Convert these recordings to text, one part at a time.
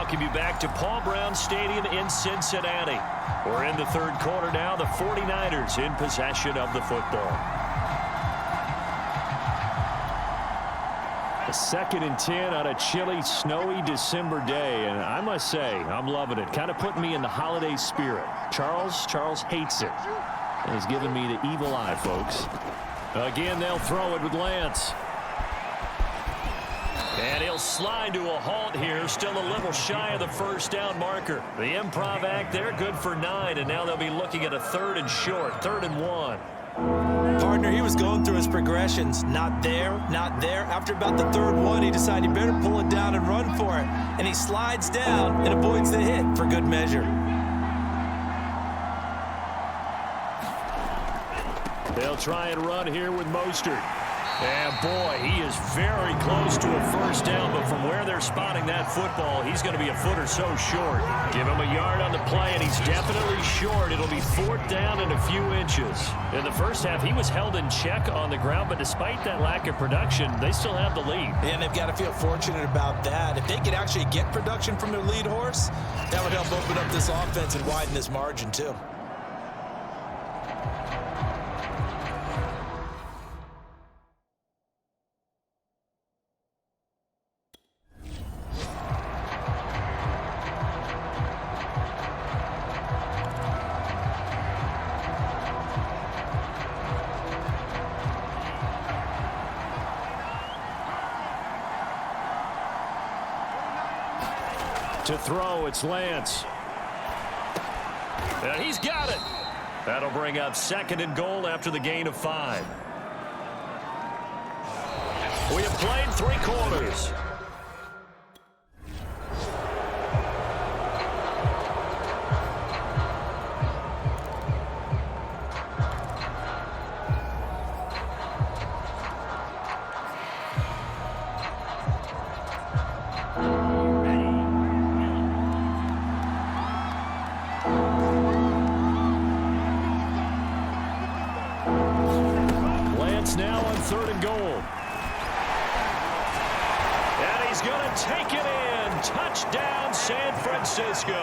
welcome you back to Paul Brown Stadium in Cincinnati. We're in the third quarter now. The 49ers in possession of the football. A 2nd and 10 on a chilly, snowy December day. And I must say, I'm loving it. Kind of putting me in the holiday spirit. Charles hates it. And he's giving me the evil eye, folks. Again, they'll throw it with Lance. And he'll slide to a halt here, still a little shy of the first down marker. The improv act there, good for 9, and now they'll be looking at a 3rd and short, 3rd and 1. Partner, he was going through his progressions. Not there, not there. After about the 3rd one, he decided he better pull it down and run for it. And he slides down and avoids the hit for good measure. They'll try and run here with Mostert. And boy, he is very close to a first down, but from where they're spotting that football, he's going to be a foot or so short. Give him a yard on the play, and he's definitely short. It'll be 4th down and a few inches. In the first half, he was held in check on the ground, but despite that lack of production, they still have the lead. And they've got to feel fortunate about that. If they could actually get production from their lead horse, that would help open up this offense and widen this margin too. To throw, it's Lance. And he's got it. That'll bring up 2nd and goal after the gain of 5. We have played 3 quarters. Now on 3rd and goal. And he's going to take it in. Touchdown, San Francisco.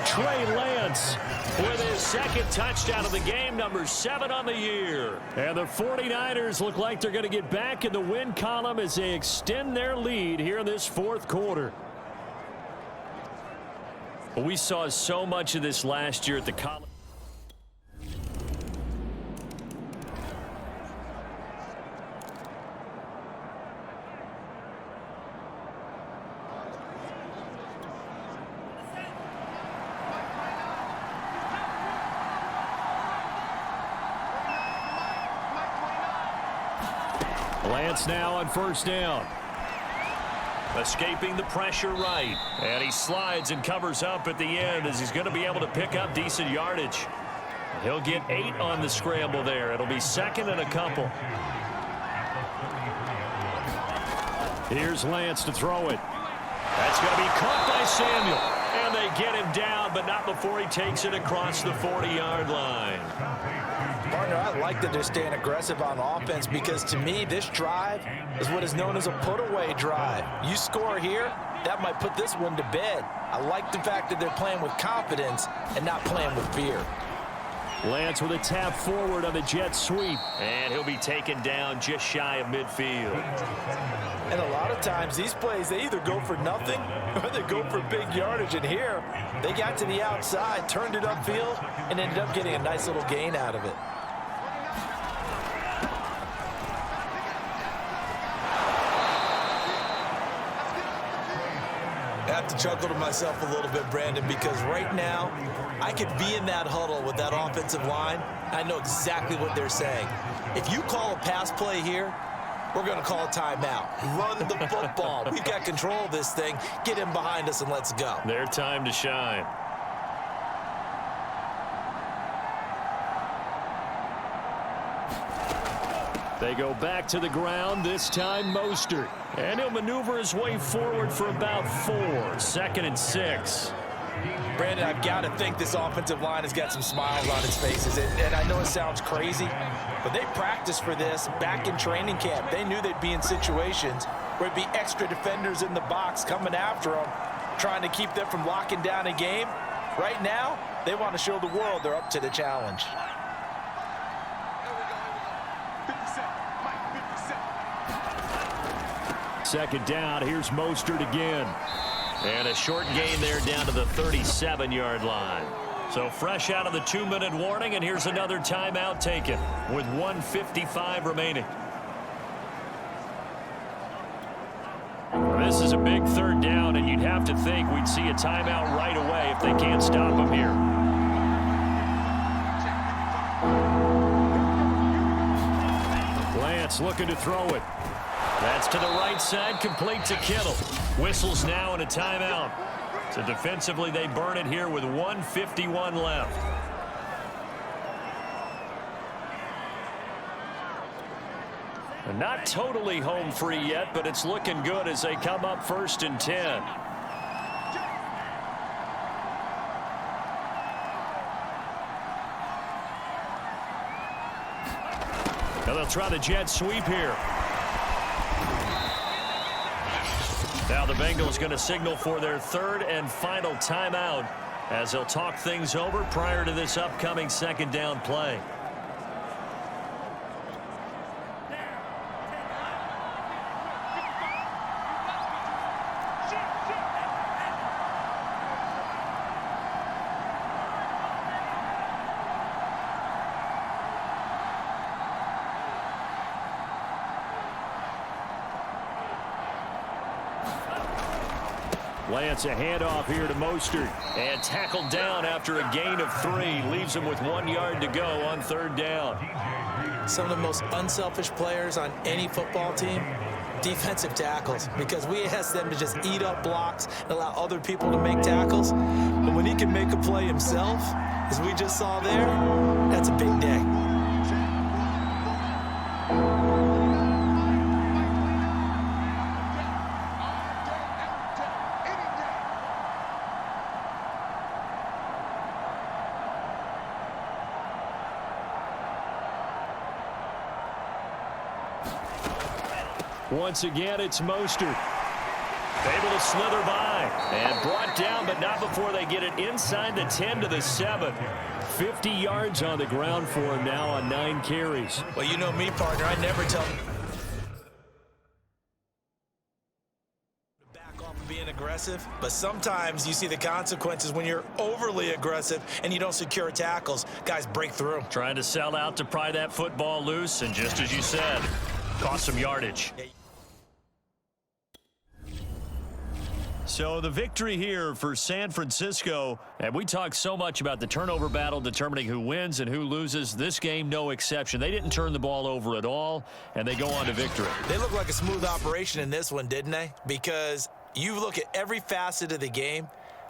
Trey Lance with his 2nd touchdown of the game, number 7 on the year. And the 49ers look like they're going to get back in the win column as they extend their lead here in this 4th quarter. We saw so much of this last year at the college. Lance now on 1st down. Escaping the pressure right. And he slides and covers up at the end as he's going to be able to pick up decent yardage. He'll get 8 on the scramble there. It'll be 2nd and a couple. Here's Lance to throw it. That's going to be caught by Samuel. And they get him down, but not before he takes it across the 40-yard line. Partner, I like that they're staying aggressive on offense because to me, this drive is what is known as a put-away drive. You score here, that might put this one to bed. I like the fact that they're playing with confidence and not playing with fear. Lance with a tap forward on the jet sweep. And he'll be taken down just shy of midfield. And a lot of times, these plays, they either go for nothing or they go for big yardage. And here, they got to the outside, turned it upfield, and ended up getting a nice little gain out of it. I have to chuckle to myself a little bit, Brandon, because right now, I could be in that huddle with that offensive line. I know exactly what they're saying. If you call a pass play here, we're going to call a timeout. Run the football. We've got control of this thing. Get him behind us and let's go. Their time to shine. They go back to the ground, this time Mostert. And he'll maneuver his way forward for about 4. 2nd and 6. Brandon, I've got to think this offensive line has got some smiles on its faces. And I know it sounds crazy, but they practiced for this back in training camp. They knew they'd be in situations where it'd be extra defenders in the box coming after them. trying to keep them from locking down a game. Right now, they want to show the world they're up to the challenge. Second down, here's Mostert again. And a short gain there down to the 37-yard line. So fresh out of the 2-minute warning, and here's another timeout taken with 1:55 remaining. This is a big third down, and you'd have to think we'd see a timeout right away if they can't stop him here. Lance looking to throw it. That's to the right side, complete to Kittle. Whistles now and a timeout. So defensively, they burn it here with 1:51 left. And not totally home free yet, but it's looking good as they come up 1st and 10. Now they'll try the jet sweep here. Now the Bengals going to signal for their 3rd and final timeout as they'll talk things over prior to this upcoming 2nd down play. Lance a handoff here to Mostert and tackled down after a gain of 3. Leaves him with 1 yard to go on 3rd down. Some of the most unselfish players on any football team, defensive tackles, because we ask them to just eat up blocks and allow other people to make tackles. But when he can make a play himself, as we just saw there, that's a big day. Once again, it's Mostert. Able to slither by and brought down, but not before they get it inside the 10 to the 7. 50 yards on the ground for him now on 9 carries. Well, you know me, partner. I never tell them to back off of being aggressive, but sometimes you see the consequences when you're overly aggressive and you don't secure tackles. Guys break through. Trying to sell out to pry that football loose, and just as you said, cost some yardage. So the victory here for San Francisco, and we talk so much about the turnover battle determining who wins and who loses. This game, no exception. They didn't turn the ball over at all, and they go on to victory. They look like a smooth operation in this one, didn't they? Because you look at every facet of the game,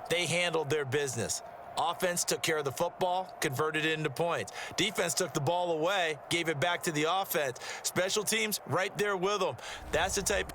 they handled their business. Offense took care of the football, converted it into points. Defense took the ball away, gave it back to the offense. Special teams, right there with them. That's the type.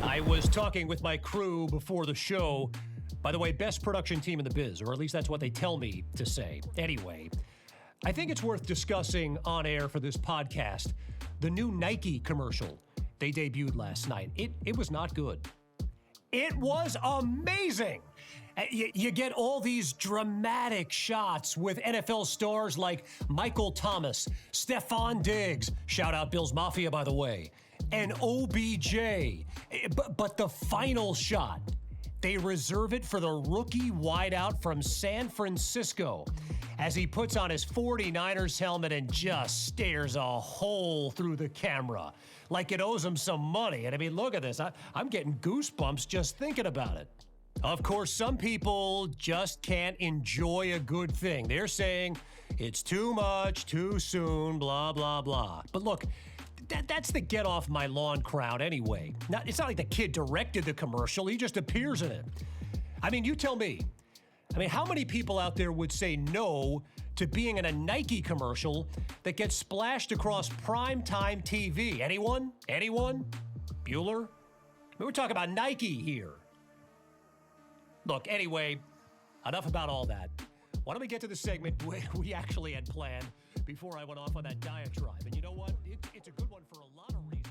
I was talking with my crew before the show. By the way, best production team in the biz, or at least that's what they tell me to say. Anyway, I think it's worth discussing on air for this podcast the new Nike commercial they debuted last night. It was not good. It was amazing. You get all these dramatic shots with NFL stars like Michael Thomas, Stephon Diggs, shout out Bills Mafia, by the way, and OBJ. But the final shot, they reserve it for the rookie wideout from San Francisco as he puts on his 49ers helmet and just stares a hole through the camera like it owes him some money. And I mean, look at this. I'm getting goosebumps just thinking about it. Of course, some people just can't enjoy a good thing. They're saying it's too much, too soon, blah, blah, blah. But look, that's the get off my lawn crowd anyway. It's not like the kid directed the commercial. He just appears in it. I mean, you tell me. I mean, how many people out there would say no to being in a Nike commercial that gets splashed across primetime TV? Anyone? Anyone? Bueller? I mean, we're talking about Nike here. Look, anyway, enough about all that. Why don't we get to the segment we actually had planned before I went off on that diatribe? And you know what? It's a good one for a lot of reasons.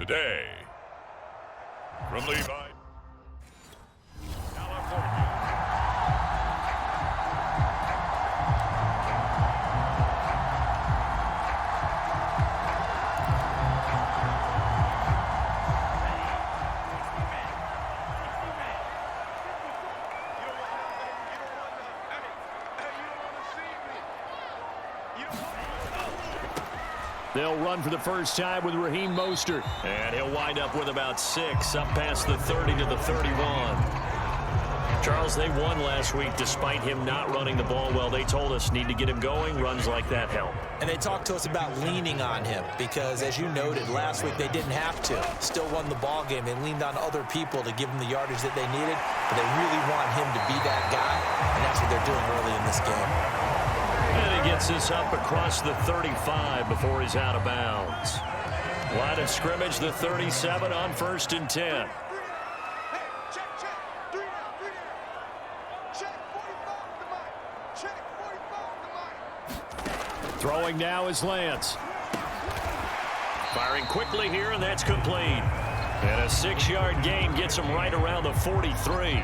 Today, from Levi, California. They'll run for the first time with Raheem Mostert. And he'll wind up with about 6, up past the 30 to the 31. Charles, they won last week despite him not running the ball well. They told us need to get him going. Runs like that help. And they talked to us about leaning on him because, as you noted, last week they didn't have to. Still won the ball game. They leaned on other people to give them the yardage that they needed, but they really want him to be that guy, and that's what they're doing early in this game. And he gets this up across the 35 before he's out of bounds. Line of scrimmage, the 37 on 1st and 10. Throwing now is Lance. Firing quickly here, and that's complete. And a 6-yard gain gets him right around the 43.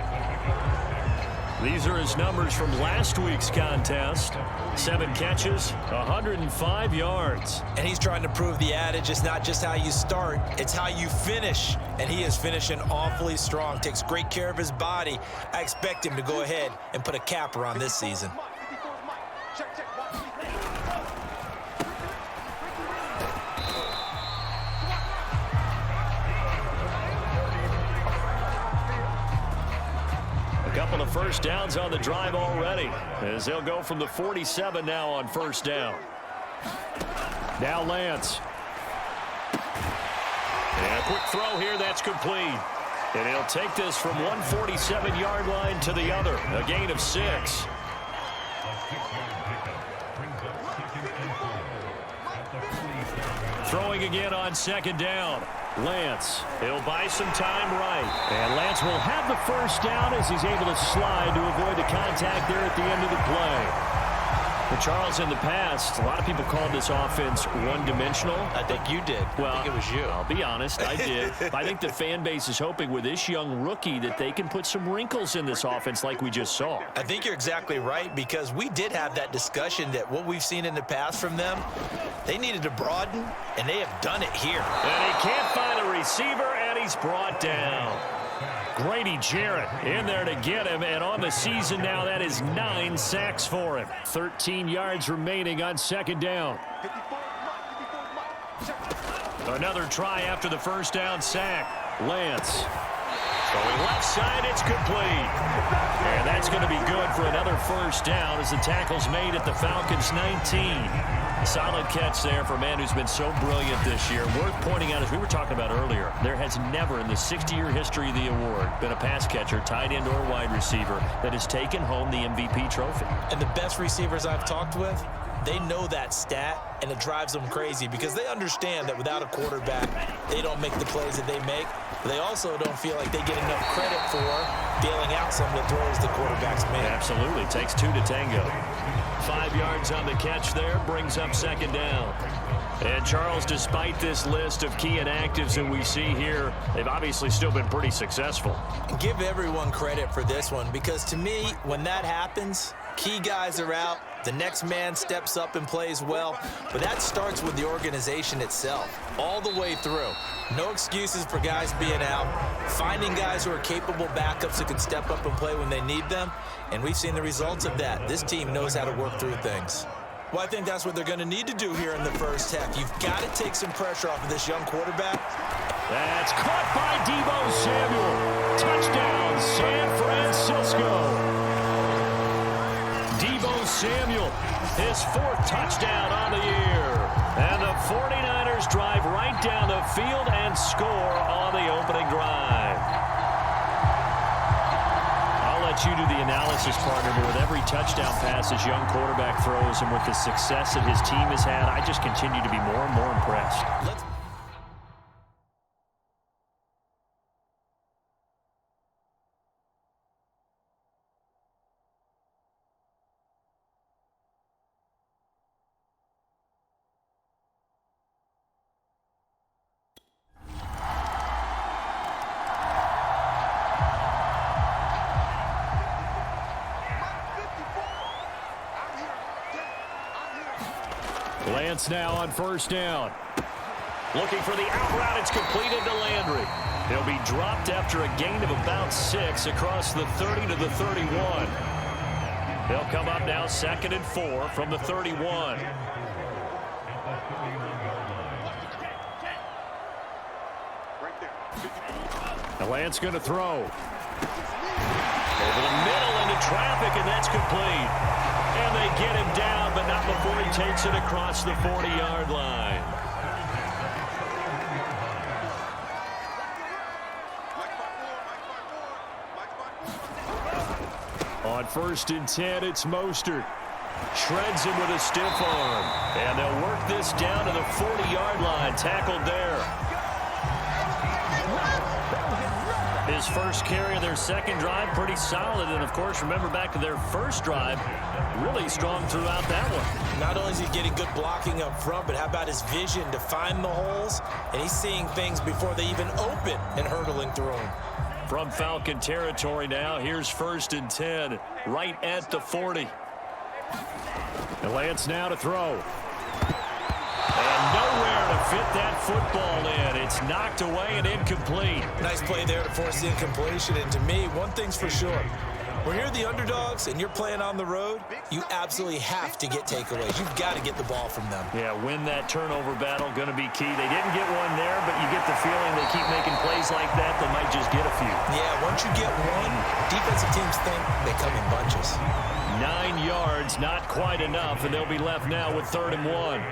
These are his numbers from last week's contest. 7 catches, 105 yards. And he's trying to prove the adage, it's not just how you start, it's how you finish. And he is finishing awfully strong, takes great care of his body. I expect him to go ahead and put a capper on this season. Couple of first downs on the drive already, as they'll go from the 47 now on 1st down. Now Lance. And a quick throw here, that's complete. And he'll take this from 147-yard line to the other, a gain of 6. Throwing again on 2nd down. Lance, he'll buy some time right. And Lance will have the first down as he's able to slide to avoid the contact there at the end of the play. But Charles, in the past, a lot of people called this offense one-dimensional. I think you did. Well, I think it was you. I'll be honest, I did. I think the fan base is hoping with this young rookie that they can put some wrinkles in this offense like we just saw. I think you're exactly right, because we did have that discussion that what we've seen in the past from them, they needed to broaden, and they have done it here. And he can't find a receiver, and he's brought down. Grady Jarrett in there to get him, and on the season now, that is 9 sacks for him. 13 yards remaining on 2nd down. Another try after the first down sack. Lance. Throwing left side, it's complete. And that's going to be good for another first down as the tackle's made at the Falcons' 19. Solid catch there for a man who's been so brilliant this year. Worth pointing out, as we were talking about earlier, there has never in the 60-year history of the award been a pass catcher, tight end, or wide receiver that has taken home the MVP trophy. And the best receivers I've talked with, they know that stat, and it drives them crazy because they understand that without a quarterback, they don't make the plays that they make. But they also don't feel like they get enough credit for bailing out some of the throws the quarterback's made. Absolutely. Takes 2 to tango. 5 yards on the catch there, brings up 2nd down. And Charles, despite this list of key inactives that we see here, they've obviously still been pretty successful. Give everyone credit for this one, because to me, when that happens, key guys are out, the next man steps up and plays well, but that starts with the organization itself, all the way through. No excuses for guys being out, finding guys who are capable backups who can step up and play when they need them, and we've seen the results of that. This team knows how to work through things. Well, I think that's what they're going to need to do here in the first half. You've got to take some pressure off of this young quarterback. That's caught by Deebo Samuel. Touchdown, San Francisco. Deebo Samuel, his 4th touchdown on the year. And the 49ers drive right down the field and score on the opening drive. I'll let you do the analysis, partner, but with every touchdown pass this young quarterback throws and with the success that his team has had, I just continue to be more and more impressed. Lance now on first down. Looking for the out route. It's completed to Landry. He'll be dropped after a gain of about 6 across the 30 to the 31. They'll come up now 2nd and 4 from the 31. Now Lance going to throw. Over the middle into traffic, and that's complete. And they get him down, but not before he takes it across the 40-yard line. On 1st and 10, it's Mostert. Shreds him with a stiff arm. And they'll work this down to the 40-yard line. Tackled there. His first carry of their second drive, pretty solid. And, of course, remember back to their first drive, really strong throughout that one. Not only is he getting good blocking up front, but how about his vision to find the holes? And he's seeing things before they even open and hurdling through them. From Falcon territory now, here's 1st and 10, right at the 40. And Lance now to throw. And nowhere to fit that football in. It's knocked away and incomplete. Nice play there to force the incompletion. And to me, one thing's for sure. When you're the underdogs and you're playing on the road, you absolutely have to get takeaways. You've got to get the ball from them. Yeah, win that turnover battle, going to be key. They didn't get one there, but you get the feeling they keep making plays like that, they might just get a few. Yeah, once you get one, defensive teams think they come in bunches. 9 yards, not quite enough, and they'll be left now with 3rd and 1.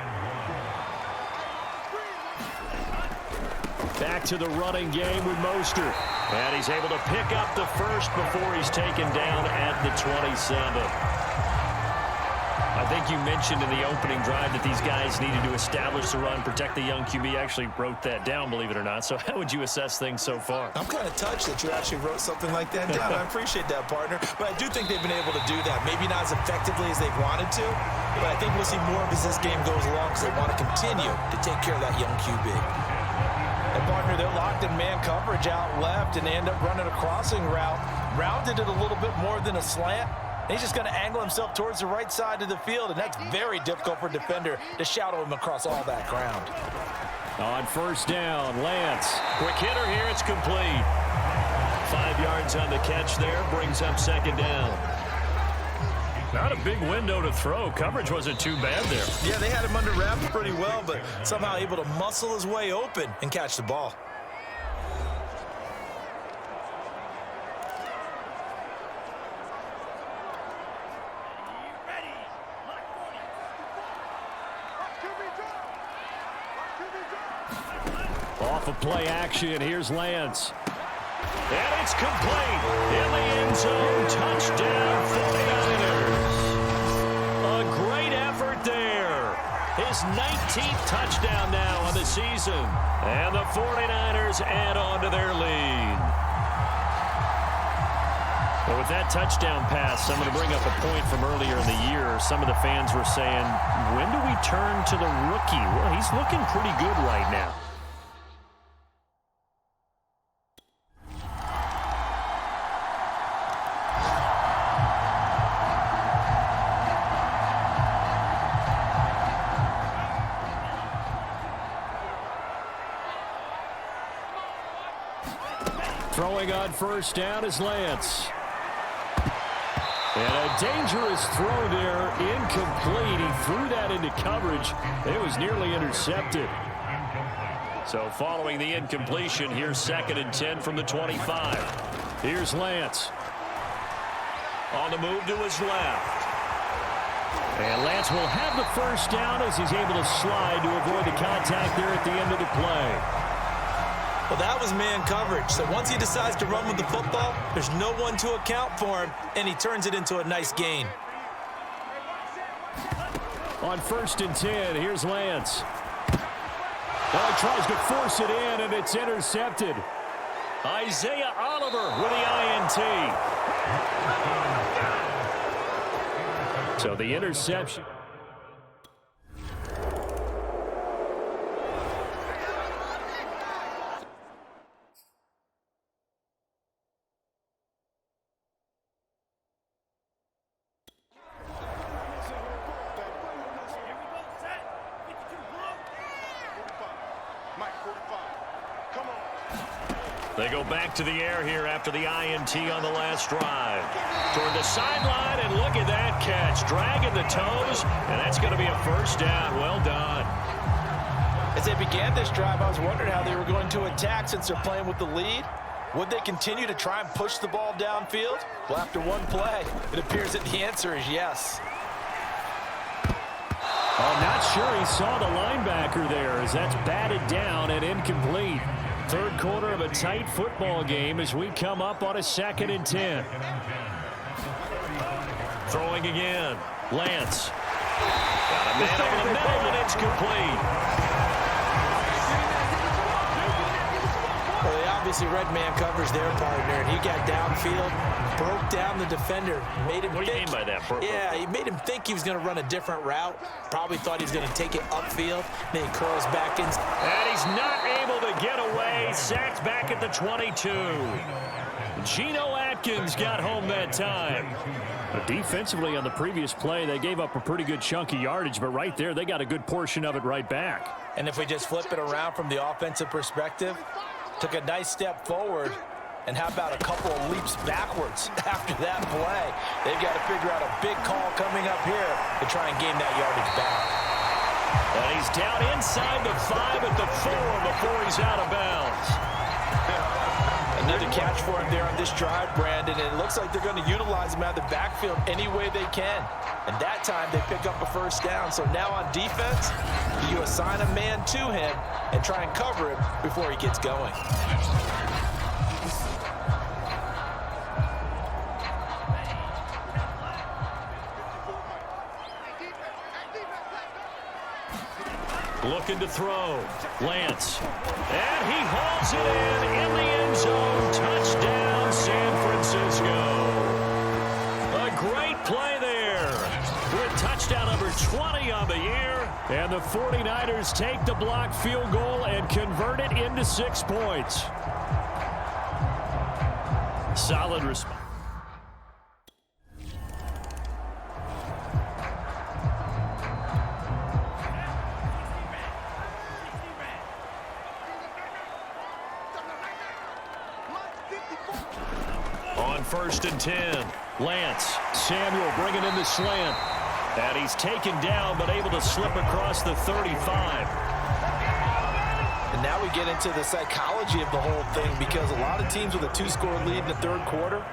Back to the running game with Mostert. And he's able to pick up the first before he's taken down at the 27. I think you mentioned in the opening drive that these guys needed to establish the run, protect the young QB. Actually wrote that down, believe it or not. So how would you assess things so far? I'm kind of touched that you actually wrote something like that down. I appreciate that, partner. But I do think they've been able to do that. Maybe not as effectively as they've wanted to, but I think we'll see more of as this game goes along because they want to continue to take care of that young QB. And partner, they're locked in man coverage out left, and they end up running a crossing route. Rounded it a little bit more than a slant. He's just going to angle himself towards the right side of the field, and that's very difficult for a defender to shadow him across all that ground. On 1st down, Lance. Quick hitter here, it's complete. 5 yards on the catch there, brings up 2nd down. Not a big window to throw. Coverage wasn't too bad there. Yeah, they had him under wraps pretty well, but somehow able to muscle his way open and catch the ball. Off of play action, here's Lance. And it's complete. In the end zone, touchdown 49ers. A great effort there. His 19th touchdown now on the season. And the 49ers add on to their lead. Well, with that touchdown pass, I'm going to bring up a point from earlier in the year. Some of the fans were saying, when do we turn to the rookie? Well, he's looking pretty good right now. Throwing on 1st down is Lance. And a dangerous throw there, incomplete. He threw that into coverage. It was nearly intercepted. So following the incompletion, here's 2nd and 10 from the 25. Here's Lance. On the move to his left. And Lance will have the 1st down as he's able to slide to avoid the contact there at the end of the play. Well, that was man coverage. So once he decides to run with the football, there's no one to account for him, and he turns it into a nice gain. On 1st and 10, here's Lance. Well, he tries to force it in, and it's intercepted. Isaiah Oliver with the INT. So the interception. They go back to the air here after the INT on the last drive. Toward the sideline, and look at that catch. Dragging the toes, and that's going to be a first down. Well done. As they began this drive, I was wondering how they were going to attack since they're playing with the lead. Would they continue to try and push the ball downfield? Well, after one play, it appears that the answer is yes. I'm not sure he saw the linebacker there, as that's batted down and incomplete. Third quarter of a tight football game as we come up on a 2nd and 10. Throwing again. Lance. Got a man over the middle, and it's complete. Well, they obviously read man coverage their partner, and he got downfield, broke down the defender, made him What do you mean by that? Yeah, he made him think he was going to run a different route. Probably thought he was going to take it upfield. Then he curls back in. And he's not able to get away. Sacked back at the 22. Geno Atkins got home that time. Defensively on the previous play, they gave up a pretty good chunk of yardage, but right there, they got a good portion of it right back. And if we just flip it around from the offensive perspective, took a nice step forward, and how about a couple of leaps backwards after that play? They've got to figure out a big call coming up here to try and gain that yardage back. And he's down inside the 5 at the 4 before he's out of bounds. Another catch for him there on this drive, Brandon, and it looks like they're going to utilize him out of the backfield any way they can. And that time they pick up a first down. So now on defense, you assign a man to him and try and cover him before he gets going. Looking to throw. Lance. And he hauls it in the end zone. Touchdown, San Francisco. A great play there. With touchdown number 20 on the year. And the 49ers take the blocked field goal and convert it into 6 points. Solid response. On 1st and 10, Lance. Samuel bringing in the slant. And he's taken down, but able to slip across the 35. And now we get into the psychology of the whole thing, because a lot of teams with a 2-score lead in the third quarter,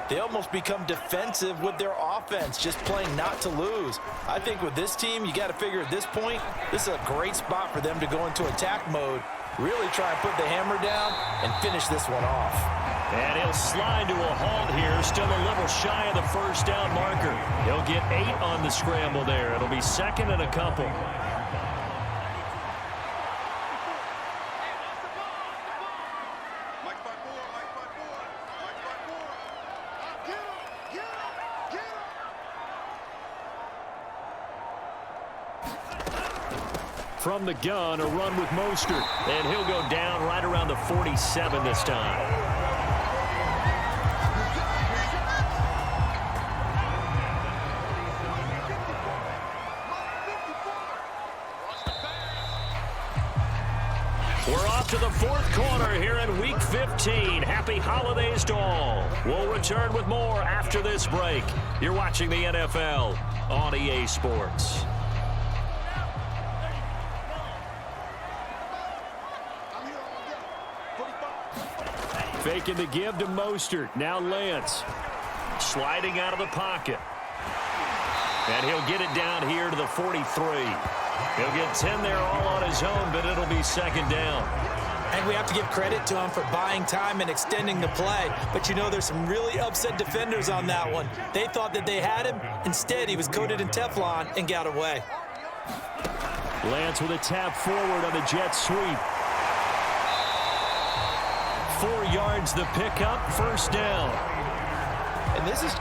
they almost become defensive with their offense, just playing not to lose. I think with this team, you got to figure at this point, this is a great spot for them to go into attack mode, really try and put the hammer down and finish this one off. And he'll slide to a halt here, still a little shy of the first down marker. He'll get 8 on the scramble there. It'll be 2nd and a couple. From the gun, a run with Mostert. And he'll go down right around the 47 this time. We're off to the 4th quarter here in Week 15. Happy holidays to all. We'll return with more after this break. You're watching the NFL on EA Sports. Faking the give to Mostert. Now Lance. Sliding out of the pocket. And he'll get it down here to the 43. He'll get 10 there all on his own, but it'll be 2nd down. And we have to give credit to him for buying time and extending the play. But, you know, there's some really upset defenders on that one. They thought that they had him. Instead, he was coated in Teflon and got away. Lance with a tap forward on the jet sweep. 4 yards the pickup, 1st down. And this is...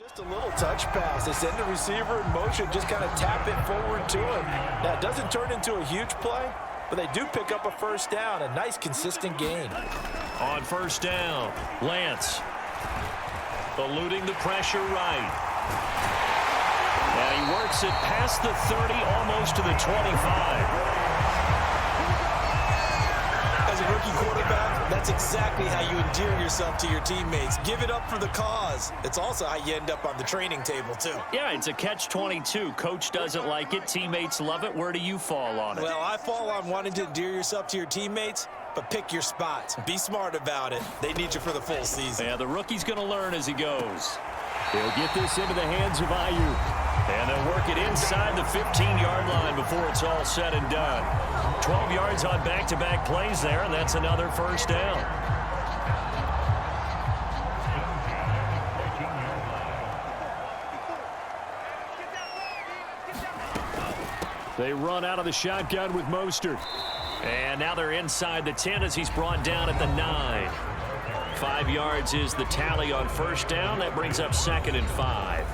Just a little touch pass. They send the receiver in motion, just kind of tap it forward to him. Now, it doesn't turn into a huge play, but they do pick up a first down, a nice, consistent gain. On first down, Lance eluding the pressure right. And he works it past the 30, almost to the 25. As a rookie quarterback, that's exactly how you endear yourself to your teammates. Give it up for the cause. It's also how you end up on the training table, too. Yeah, it's a catch-22. Coach doesn't like it. Teammates love it. Where do you fall on it? Well, I fall on wanting to endear yourself to your teammates, but pick your spots. Be smart about it. They need you for the full season. Yeah, the rookie's going to learn as he goes. He'll get this into the hands of Ayuk. And they'll work it inside the 15-yard line before it's all said and done. 12 yards on back-to-back plays there, and that's another first down. They run out of the shotgun with Mostert. And now they're inside the 10 as he's brought down at the 9. 5 yards is the tally on first down. That brings up 2nd and 5.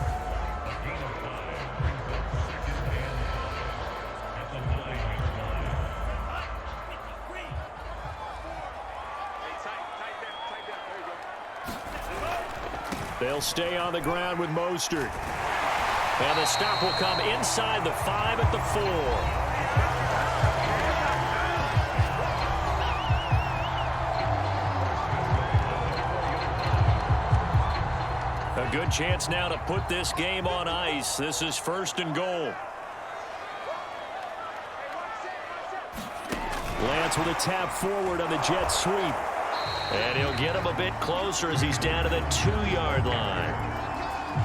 They'll stay on the ground with Mostert. And the stop will come inside the 5 at the 4. A good chance now to put this game on ice. This is 1st and goal. Lance with a tap forward on the jet sweep. And he'll get him a bit closer as he's down to the 2-yard line.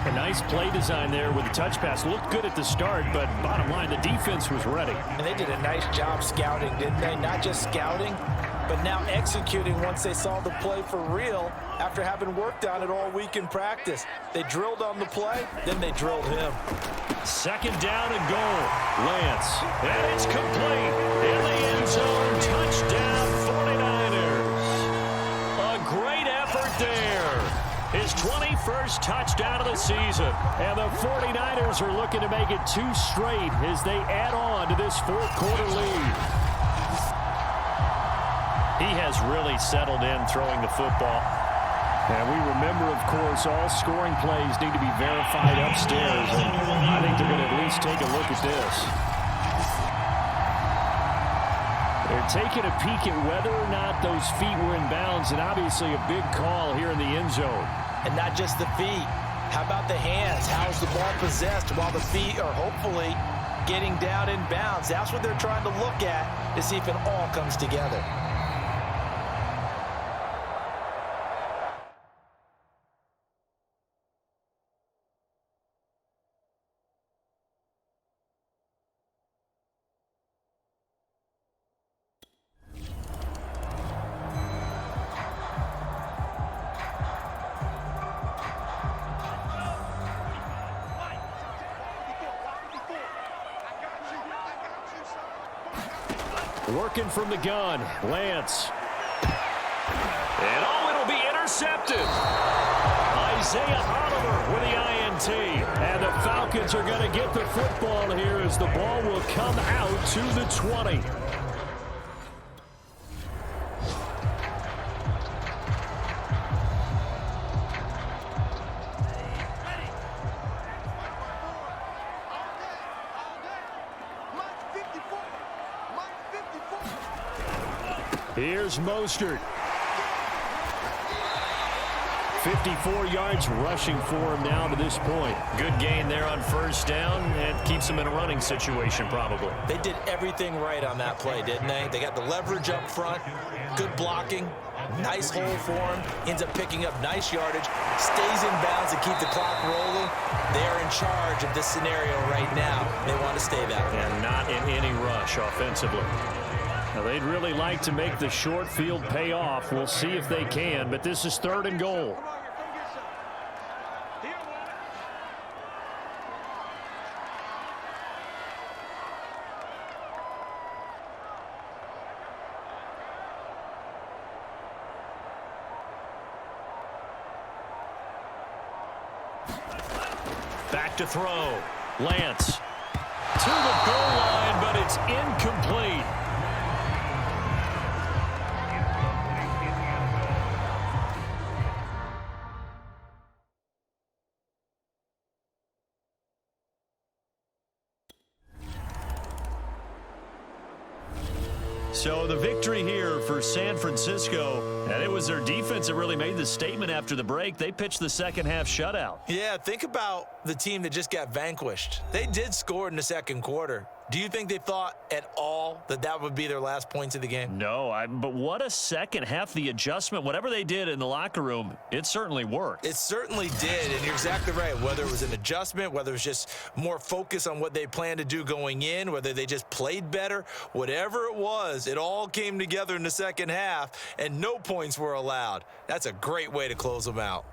A nice play design there with the touch pass. Looked good at the start, but bottom line, the defense was ready. And they did a nice job scouting, didn't they? Not just scouting, but now executing once they saw the play for real after having worked on it all week in practice. They drilled on the play, then they drilled him. 2nd down and goal. Lance. And it's complete. In the end zone. Touchdown 49ers. A great effort there. His 21st touchdown of the season. And the 49ers are looking to make it 2 straight as they add on to this 4th quarter lead. He has really settled in throwing the football. And we remember, of course, all scoring plays need to be verified upstairs. And I think they're going to at least take a look at this. They're taking a peek at whether or not those feet were in bounds, and obviously a big call here in the end zone. And not just the feet. How about the hands? How's the ball possessed while the feet are hopefully getting down in bounds? That's what they're trying to look at to see if it all comes together. Working from the gun, Lance. And it'll be intercepted. Isaiah Oliver with the INT. And the Falcons are going to get the football here as the ball will come out to the 20. Here's Mostert. 54 yards rushing for him now to this point. Good gain there on first down, and keeps him in a running situation probably. They did everything right on that play, didn't they? They got the leverage up front, good blocking, nice hole for him, ends up picking up nice yardage, stays in bounds to keep the clock rolling. They're in charge of this scenario right now. They want to stay that way. And not in any rush offensively. Now, they'd really like to make the short field pay off. We'll see if they can, but this is 3rd and goal. to throw. Lance to the goal line, but it's incomplete. So the victory here for San Francisco, and it was their defense that really made the statement after the break. They pitched the second half shutout. Yeah, think about the team that just got vanquished. They did score in the second quarter. Do you think they thought at all that that would be their last points of the game? No, but what a second half. The adjustment, whatever they did in the locker room, it certainly worked. It certainly did, and you're exactly right. Whether it was an adjustment, whether it was just more focus on what they planned to do going in, whether they just played better, whatever it was, it all came together in the second half, and no points were allowed. That's a great way to close them out.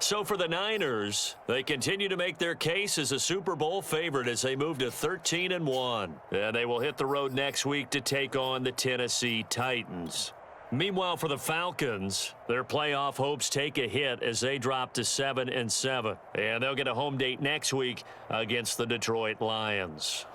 So for the Niners, they continue to make their case as a Super Bowl favorite as they move to 13-1. And they will hit the road next week to take on the Tennessee Titans. Meanwhile, for the Falcons, their playoff hopes take a hit as they drop to 7-7. And they'll get a home date next week against the Detroit Lions.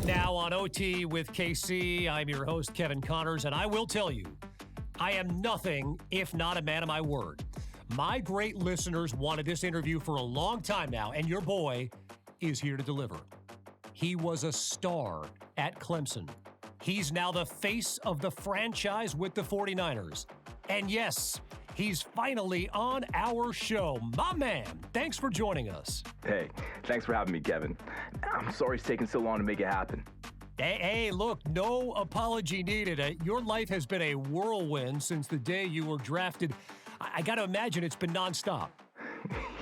now on OT with KC. I'm your host, Kevin Connors, and I will tell you, I am nothing if not a man of my word. My great listeners wanted this interview for a long time now, and your boy is here to deliver. He was a star at Clemson. He's now the face of the franchise with the 49ers. And yes, he's finally on our show. My man, thanks for joining us. Hey, thanks for having me, Kevin. I'm sorry it's taken so long to make it happen. Hey, look, no apology needed. Your life has been a whirlwind since the day you were drafted. I got to imagine it's been nonstop.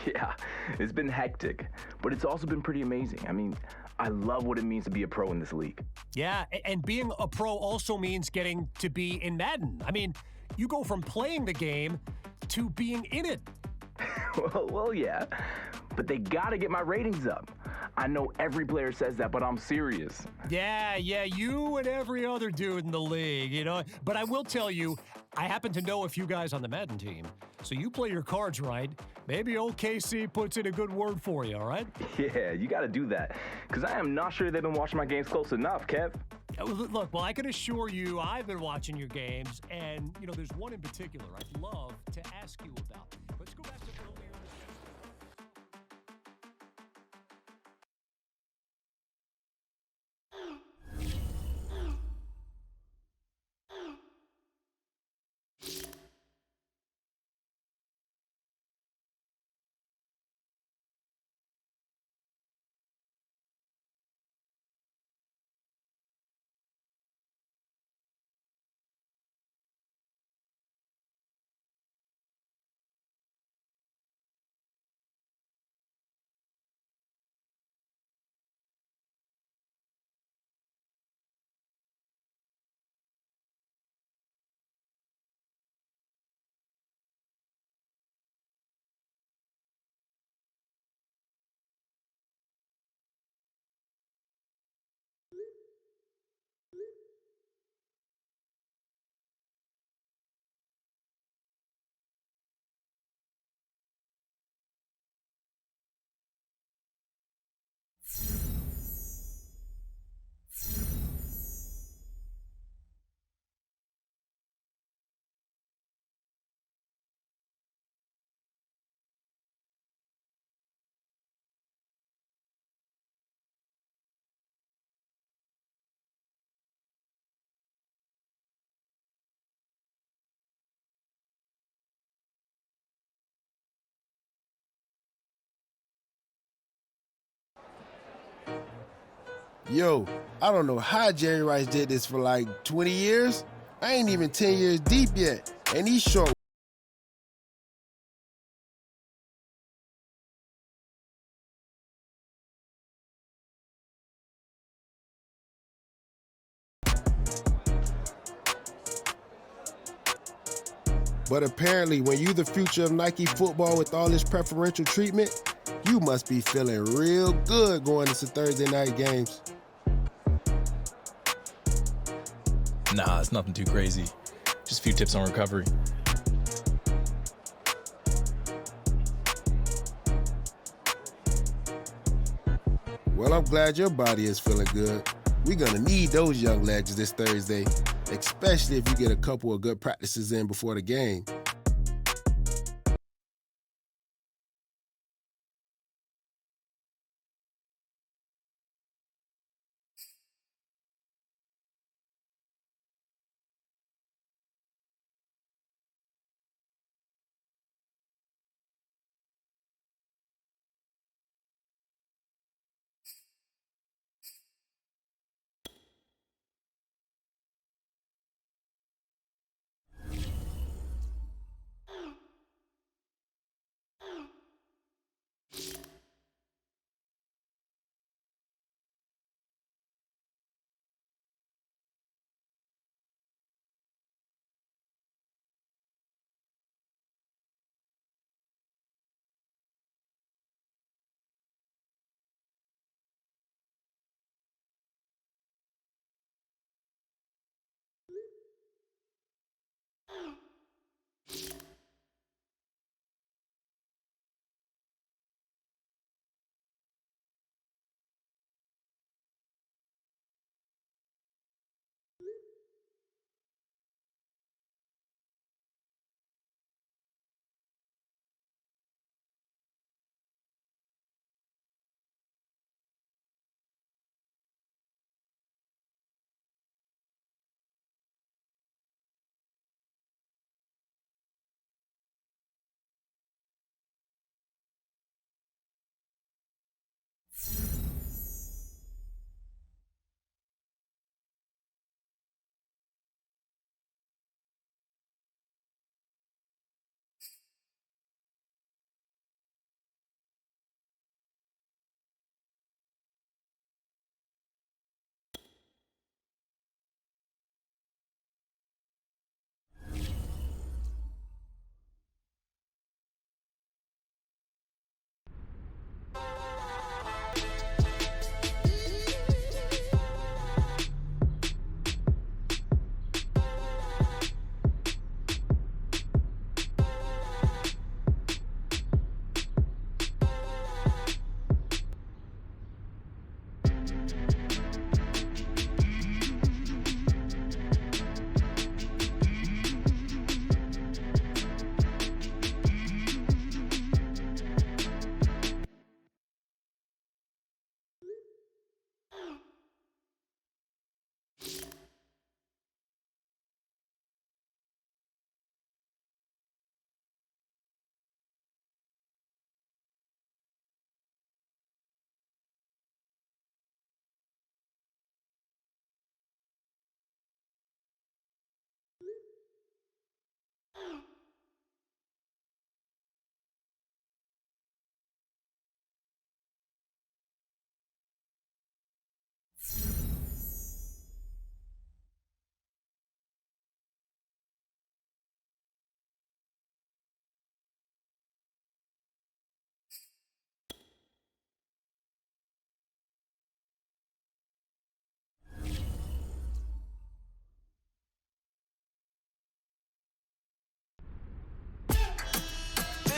Yeah, it's been hectic, but it's also been pretty amazing. I mean, I love what it means to be a pro in this league. Yeah, and being a pro also means getting to be in Madden. I mean, you go from playing the game to being in it. well, yeah, but they got to get my ratings up. I know every player says that, but I'm serious. Yeah, you and every other dude in the league, you know. But I will tell you, I happen to know a few guys on the Madden team. So you play your cards right. Maybe old KC puts in a good word for you, all right? Yeah, you got to do that. Because I am not sure they've been watching my games close enough, Kev. Look, well, I can assure you I've been watching your games. And, you know, there's one in particular I'd love to ask you about. Let's go back to earlier in the show. Yo, I don't know how Jerry Rice did this for like 20 years. I ain't even 10 years deep yet. And he's short. But apparently, when you the future of Nike football with all this preferential treatment, you must be feeling real good going into Thursday night games. Nah, it's nothing too crazy. Just a few tips on recovery. Well, I'm glad your body is feeling good. We're gonna need those young legends this Thursday, especially if you get a couple of good practices in before the game.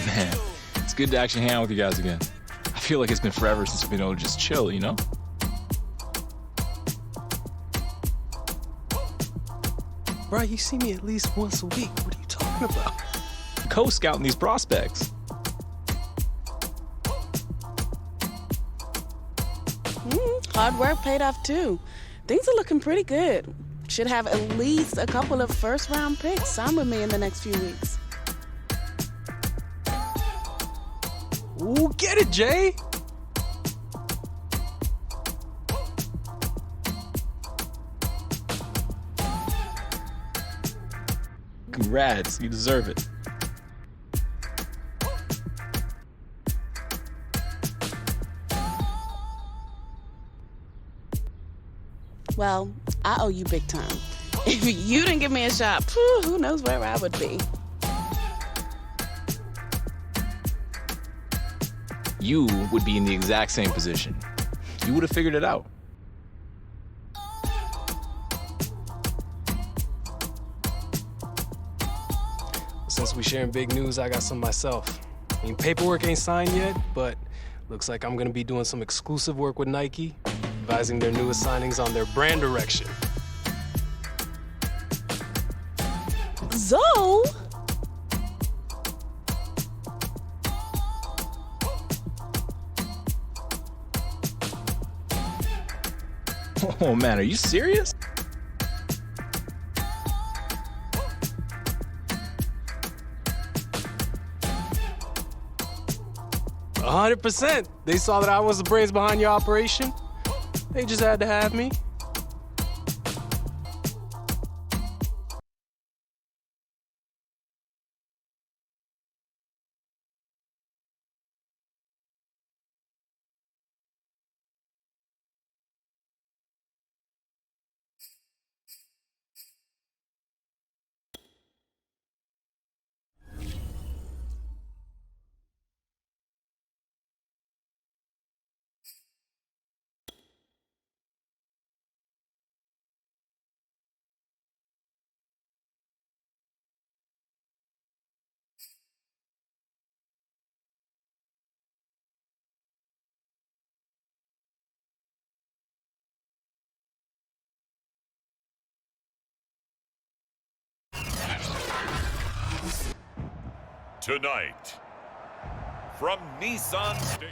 Man, it's good to actually hang out with you guys again. I feel like it's been forever since we've been able to just chill, you know? Bro, you see me at least once a week. What are you talking about? Co-scouting these prospects. Hard work paid off too. Things are looking pretty good. Should have at least a couple of first-round picks signed with me in the next few weeks. Ooh, get it, Jay! Congrats, you deserve it. Well, I owe you big time. If you didn't give me a shot, who knows where I would be. You would be in the exact same position. You would have figured it out. Since we sharing big news, I got some myself. I mean, paperwork ain't signed yet, but looks like I'm gonna be doing some exclusive work with Nike, advising their newest signings on their brand direction. Zoe? Oh man, are you serious? %. They saw that I was the brains behind your operation. They just had to have me. Tonight, from Nissan State.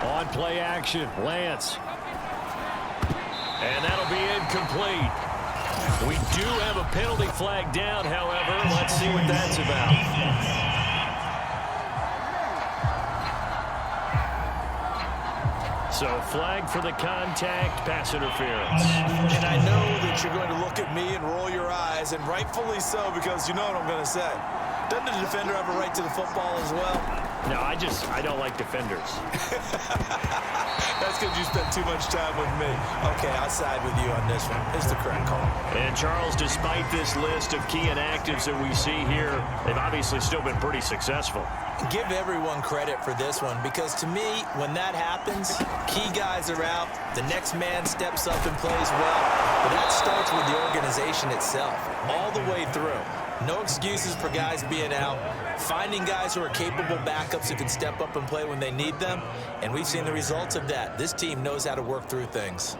On play action, Lance. And that'll be incomplete. We do have a penalty flag down, however. Let's see what that's about. So flag for the contact, pass interference. And I know that you're going to look at me and roll your eyes, and rightfully so, because you know what I'm going to say. Doesn't the defender have a right to the football as well? No, I don't like defenders. That's because you spent too much time with me. Okay, I'll side with you on this one. It's the correct call. And Charles, despite this list of key inactives that we see here, they've obviously still been pretty successful. Give everyone credit for this one, because to me, when that happens, key guys are out, the next man steps up and plays well, but that starts with the organization itself, all the way through. No excuses for guys being out, finding guys who are capable backups who can step up and play when they need them, and we've seen the results of that. This team knows how to work through things.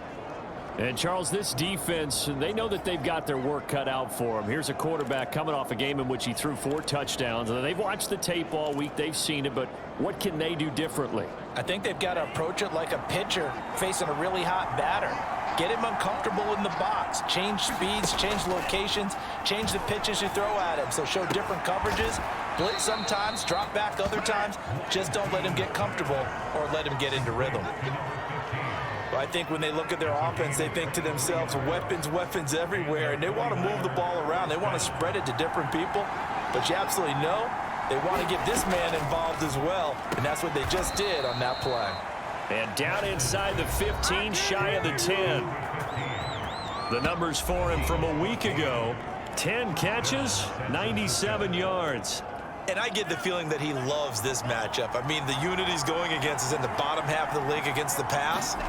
And, Charles, this defense, they know that they've got their work cut out for them. Here's a quarterback coming off a game in which he threw 4 touchdowns. And they've watched the tape all week. They've seen it. But what can they do differently? I think they've got to approach it like a pitcher facing a really hot batter. Get him uncomfortable in the box. Change speeds, change locations, change the pitches you throw at him. So show different coverages. Blitz sometimes, drop back other times. Just don't let him get comfortable or let him get into rhythm. I think when they look at their offense, they think to themselves, weapons everywhere, and they want to move the ball around. They want to spread it to different people, but you absolutely know they want to get this man involved as well, and that's what they just did on that play. And down inside the 15, shy of the 10. The numbers for him from a week ago, 10 catches, 97 yards. And I get the feeling that he loves this matchup. I mean, the unit he's going against is in the bottom half of the league against the pass.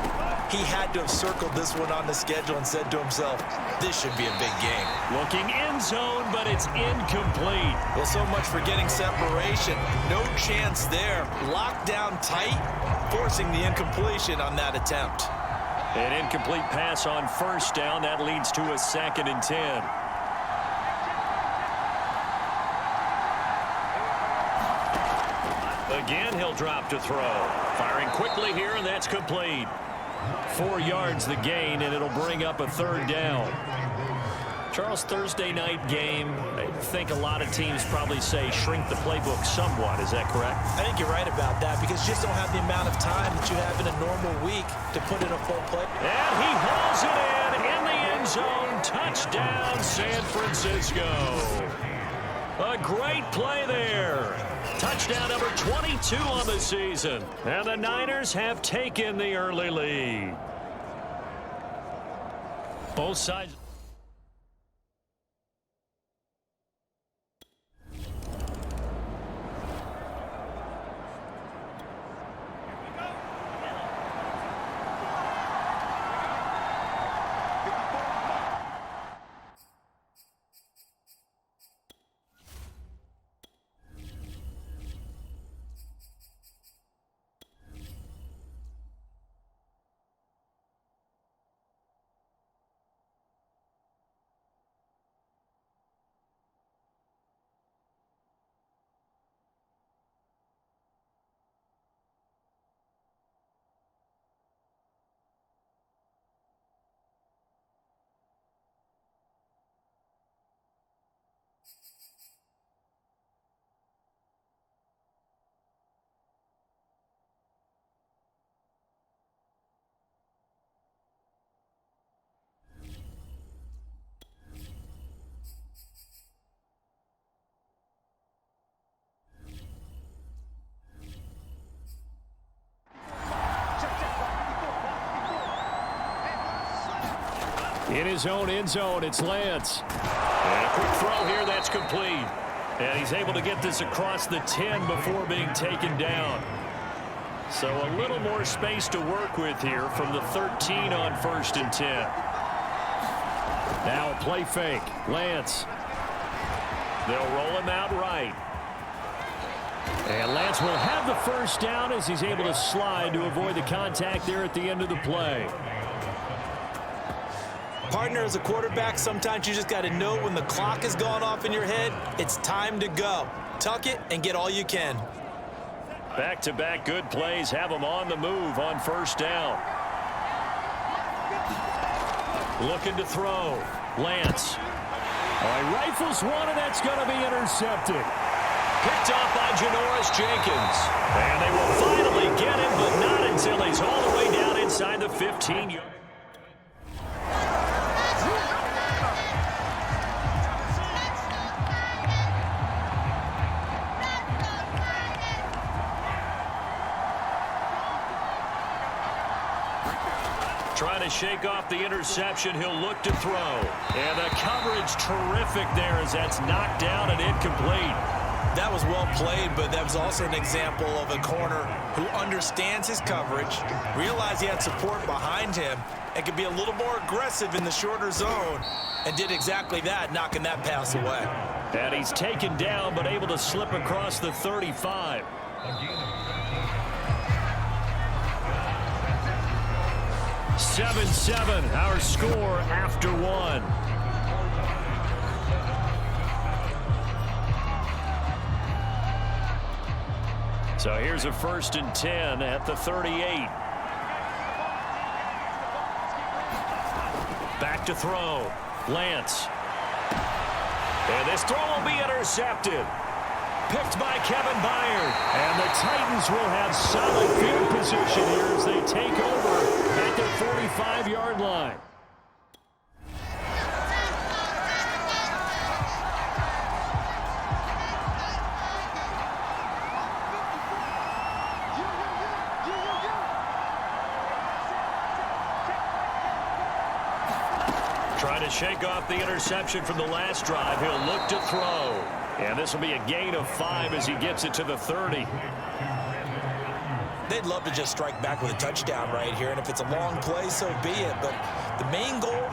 He had to have circled this one on the schedule and said to himself, this should be a big game. Looking end zone, but it's incomplete. Well, so much for getting separation. No chance there. Locked down tight, forcing the incompletion on that attempt. An incomplete pass on first down. That leads to a 2nd and 10. Again, he'll drop to throw. Firing quickly here, and that's complete. 4 yards the gain, and it'll bring up a 3rd down. Charles, Thursday night game, I think a lot of teams probably say shrink the playbook somewhat. Is that correct? I think you're right about that because you just don't have the amount of time that you have in a normal week to put in a full play. And he hauls it in the end zone. Touchdown, San Francisco. A great play there. Touchdown number 22 on the season. And the Niners have taken the early lead. Both sides. In his own end zone, it's Lance. And a quick throw here, that's complete. And he's able to get this across the 10 before being taken down. So a little more space to work with here from the 13 on 1st and 10. Now a play fake. Lance. They'll roll him out right. And Lance will have the first down as he's able to slide to avoid the contact there at the end of the play. Partner, as a quarterback, sometimes you just got to know when the clock has gone off in your head, it's time to go. Tuck it and get all you can. Back-to-back good plays have him on the move on 1st down. Looking to throw. Lance. He rifles one, and that's going to be intercepted. Picked off by Janoris Jenkins. And they will finally get him, but not until he's all the way down inside the 15-yard. Trying to shake off the interception. He'll look to throw. And the coverage terrific there as that's knocked down and incomplete. That was well played, but that was also an example of a corner who understands his coverage, realized he had support behind him, and could be a little more aggressive in the shorter zone, and did exactly that, knocking that pass away. And he's taken down, but able to slip across the 35. 7-7, our score after one. So here's a 1st and 10 at the 38. Back to throw. Lance. And this throw will be intercepted. Picked by Kevin Byard. And the Titans will have solid field position here as they take over at their 45-yard line. Trying to shake off the interception from the last drive. He'll look to throw. And this will be a gain of 5 as he gets it to the 30. They'd love to just strike back with a touchdown right here, and if it's a long play, so be it. But the main goal,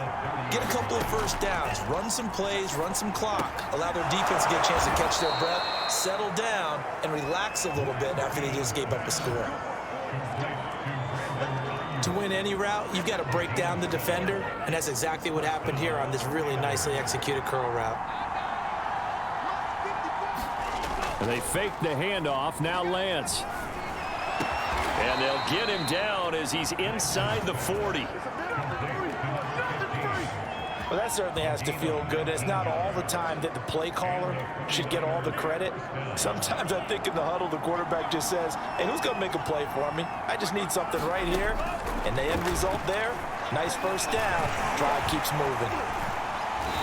get a couple of first downs, run some plays, run some clock, allow their defense to get a chance to catch their breath, settle down, and relax a little bit after they just gave up a score. To win any route, you've got to break down the defender, and that's exactly what happened here on this really nicely executed curl route. And they fake the handoff. Now Lance. And they'll get him down as he's inside the 40. Well, that certainly has to feel good. It's not all the time that the play caller should get all the credit. Sometimes I think in the huddle, the quarterback just says, hey, who's going to make a play for me? I just need something right here. And the end result there, nice first down. Drive keeps moving.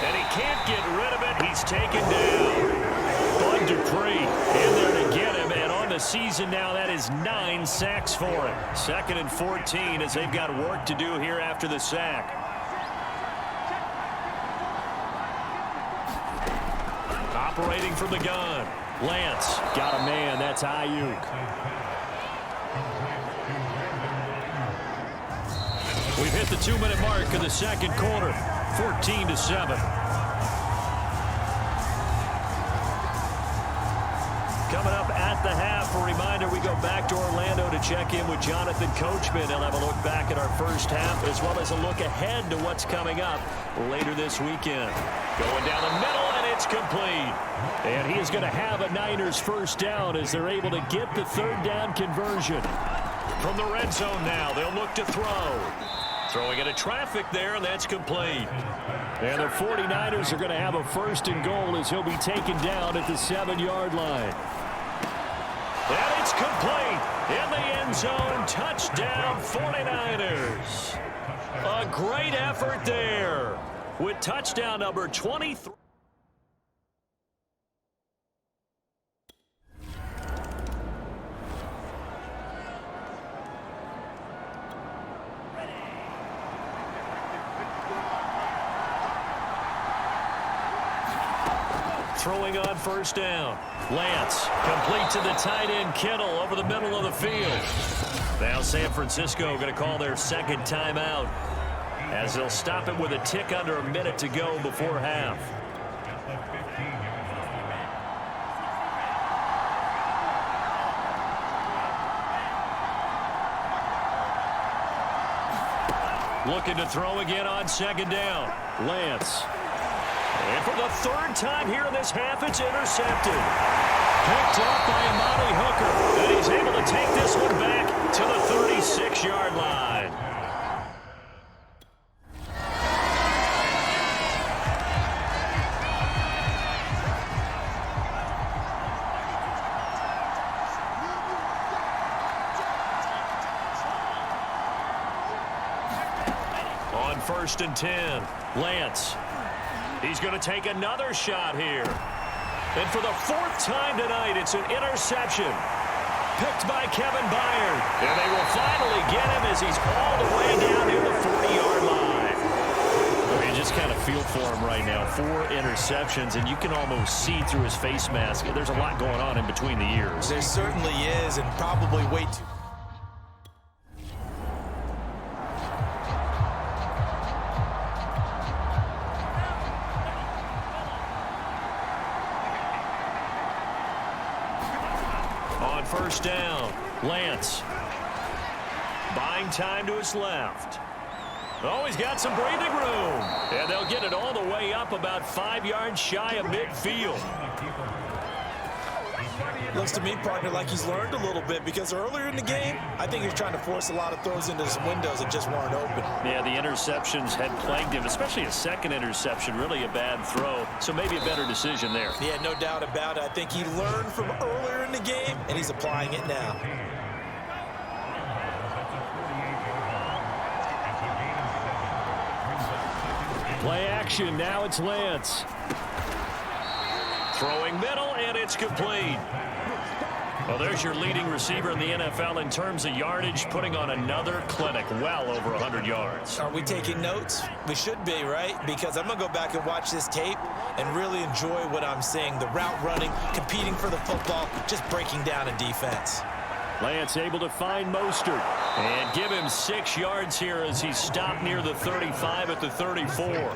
And he can't get rid of it. He's taken down. Bud Dupree in there to get him. And on the season now, that is 9 sacks for him. 2nd and 14 as they've got work to do here after the sack. Operating from the gun. Lance got a man. That's Ayuk. We've hit the 2-minute mark of the second quarter. 14-7. Coming up at the half, a reminder, we go back to Orlando to check in with Jonathan Coachman. He'll have a look back at our first half as well as a look ahead to what's coming up later this weekend. Going down the middle, and it's complete. And he is going to have a Niners first down as they're able to get the 3rd down conversion. From the red zone now, they'll look to throw. Throwing into traffic there, and that's complete. And the 49ers are going to have a 1st and goal as he'll be taken down at the 7-yard line. And it's complete in the end zone. Touchdown, 49ers. A great effort there with touchdown number 23. Throwing on 1st down. Lance complete to the tight end Kittle over the middle of the field. Now San Francisco going to call their 2nd timeout as they'll stop it with a tick under a minute to go before half. Looking to throw again on 2nd down. Lance. And for the 3rd time here in this half, it's intercepted. Picked off by Amani Hooker. And he's able to take this one back to the 36-yard line. On 1st and 10, Lance. He's going to take another shot here. And for the 4th time tonight, it's an interception. Picked by Kevin Byard. And they will finally get him as he's all the way down near the 40-yard line. I mean, you just kind of feel for him right now. 4 interceptions, and you can almost see through his face mask. There's a lot going on in between the ears. There certainly is, and probably way too. On 1st down, Lance. Buying time to his left. Oh, he's got some breathing room. And they'll get it all the way up about 5 yards shy of midfield. Looks to me, partner, like he's learned a little bit because earlier in the game, I think he was trying to force a lot of throws into some windows that just weren't open. Yeah, the interceptions had plagued him, especially a second interception, really a bad throw. So maybe a better decision there. Yeah, no doubt about it. I think he learned from earlier in the game, and he's applying it now. Play action, now it's Lance. Throwing middle, and it's complete. Well, there's your leading receiver in the NFL in terms of yardage, putting on another clinic, well over 100 yards. Are we taking notes? We should be, right? Because I'm going to go back and watch this tape and really enjoy what I'm seeing. The route running, competing for the football, just breaking down a defense. Lance able to find Mostert and give him 6 yards here as he stopped near the 35 at the 34.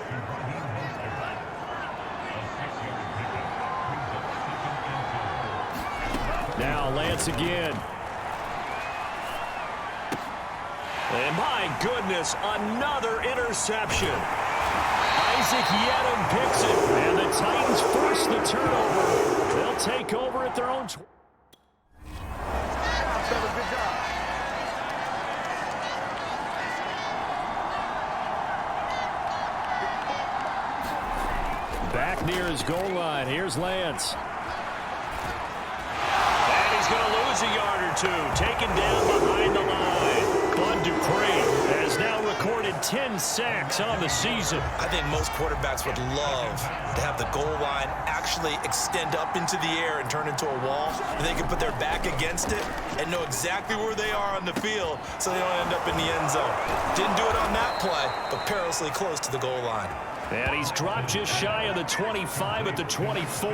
Now Lance again. And my goodness, another interception. Isaac Yedem picks it, and the Titans force the turnover. They'll take over at their own. Back near his goal line. Here's Lance. And he's going to lose a yard or two. Taken down behind the line. Bud Dupree has now recorded 10 sacks on the season. I think most quarterbacks would love to have the goal line actually extend up into the air and turn into a wall. They can put their back against it and know exactly where they are on the field so they don't end up in the end zone. Didn't do it on that play, but perilously close to the goal line. And he's dropped just shy of the 25 at the 24.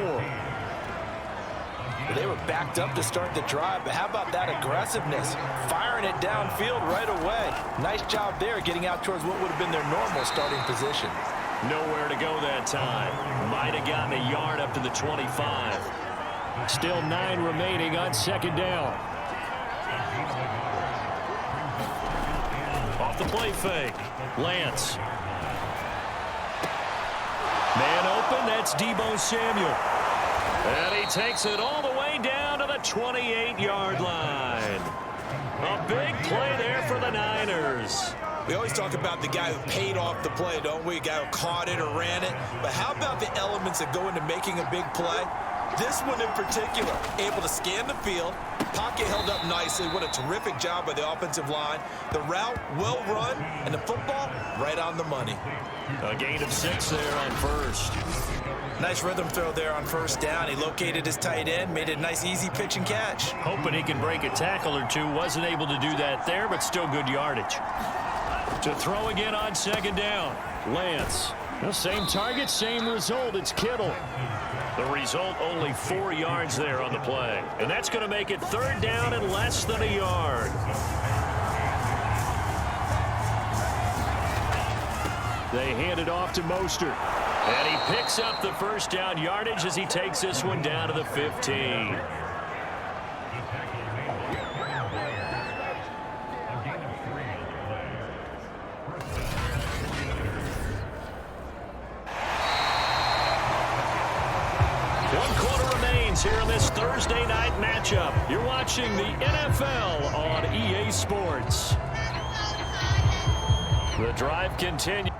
They were backed up to start the drive, but how about that aggressiveness? Firing it downfield right away. Nice job there getting out towards what would have been their normal starting position. Nowhere to go that time. Might have gotten a yard up to the 25. Still 9 remaining on second down. Off the play fake. Lance. Man open, that's Deebo Samuel. And he takes it all the way down to the 28-yard line. A big play there for the Niners. We always talk about the guy who paid off the play, don't we? A guy who caught it or ran it. But how about the elements that go into making a big play? This one in particular, able to scan the field, pocket held up nicely. What a terrific job by the offensive line. The route well run, and the football right on the money. A gain of 6 there on first. Nice rhythm throw there on first down. He located his tight end, made it a nice easy pitch and catch. Hoping he can break a tackle or two. Wasn't able to do that there, but still good yardage. To throw again on second down. Lance. The same target, same result. It's Kittle. The result, only 4 yards there on the play. And that's going to make it third down and less than a yard. They hand it off to Mostert. And he picks up the first down yardage as he takes this one down to the 15. Here on this Thursday night matchup. You're watching the NFL on EA Sports. The drive continues.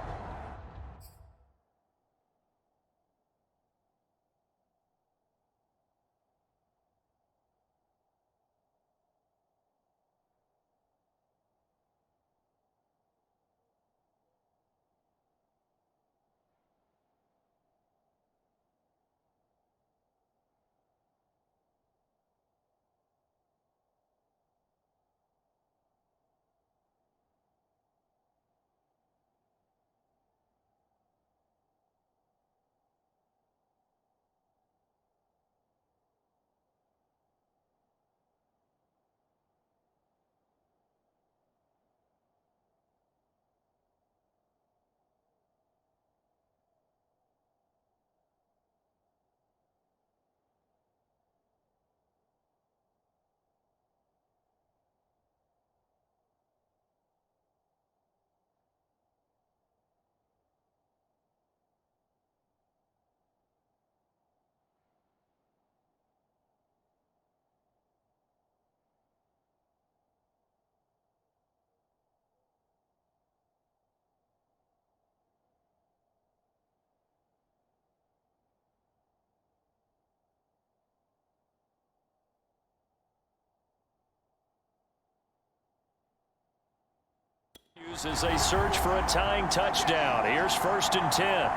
As they search for a tying touchdown. Here's 1st and 10.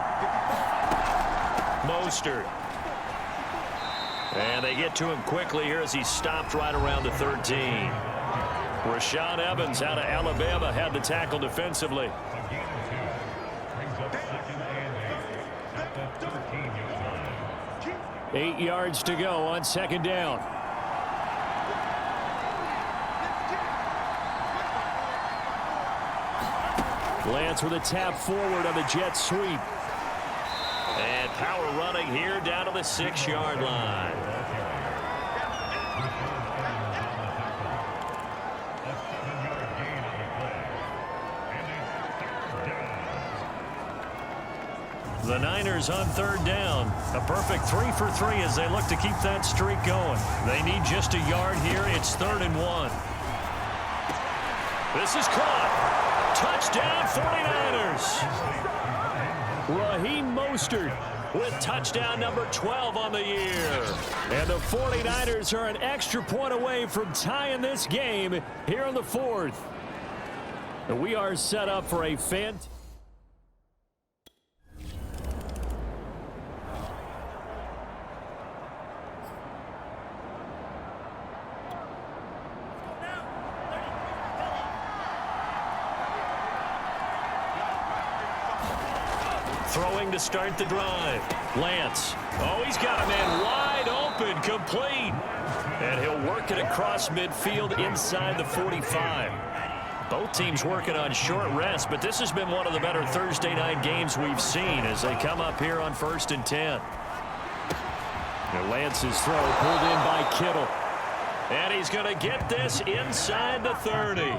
Mostert. And they get to him quickly here as he stopped right around the 13. Rashaan Evans out of Alabama had the tackle defensively. Eight yards to go on 2nd down. Lance with a tap forward on the jet sweep. And power running here down to the 6-yard line. The Niners on 3rd down. A perfect 3 for 3 as they look to keep that streak going. They need just a yard here. It's 3rd and 1. This is caught. Touchdown 49ers. Raheem Mostert with touchdown number 12 on the year. And the 49ers are an extra point away from tying this game here in the 4th. And we are set up for a fantastic. Throwing to start the drive. Lance. Oh, he's got a man wide open, complete. And he'll work it across midfield inside the 45. Both teams working on short rest, but this has been one of the better Thursday night games we've seen as they come up here on 1st and 10. And Lance's throw pulled in by Kittle. And he's going to get this inside the 30.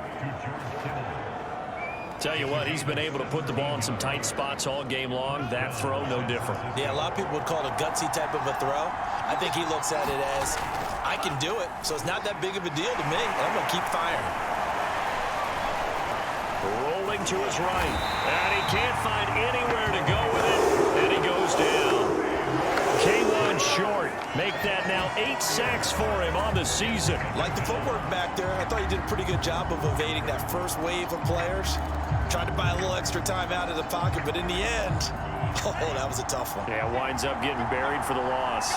Tell you what, he's been able to put the ball in some tight spots all game long. That throw, no different. Yeah, a lot of people would call it a gutsy type of a throw. I think he looks at it as, I can do it, so it's not that big of a deal to me. I'm going to keep firing. Rolling to his right. And he can't find anywhere to go with it. And he goes down. K1 short. Make that now 8 sacks for him on the season. Like the footwork back there, I thought he did a pretty good job of evading that first wave of players. Tried to buy a little extra time out of the pocket, but in the end, oh, that was a tough one. Yeah, winds up getting buried for the loss.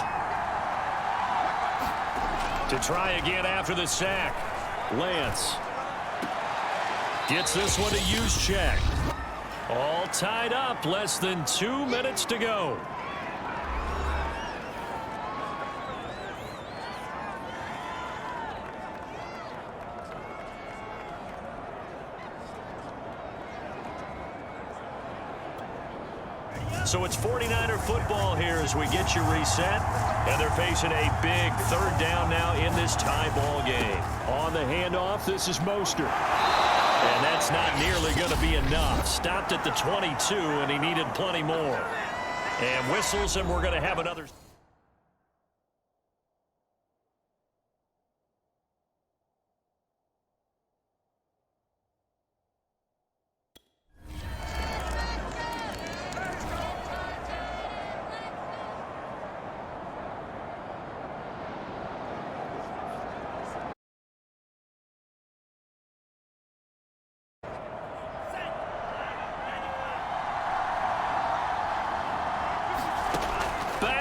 To try again after the sack. Lance gets this one to use check. All tied up, less than 2 minutes to go. So it's 49er football here as we get you reset. And they're facing a big 3rd down now in this tie ball game. On the handoff, this is Mostert. And that's not nearly going to be enough. Stopped at the 22, and he needed plenty more. And whistles, and we're going to have another.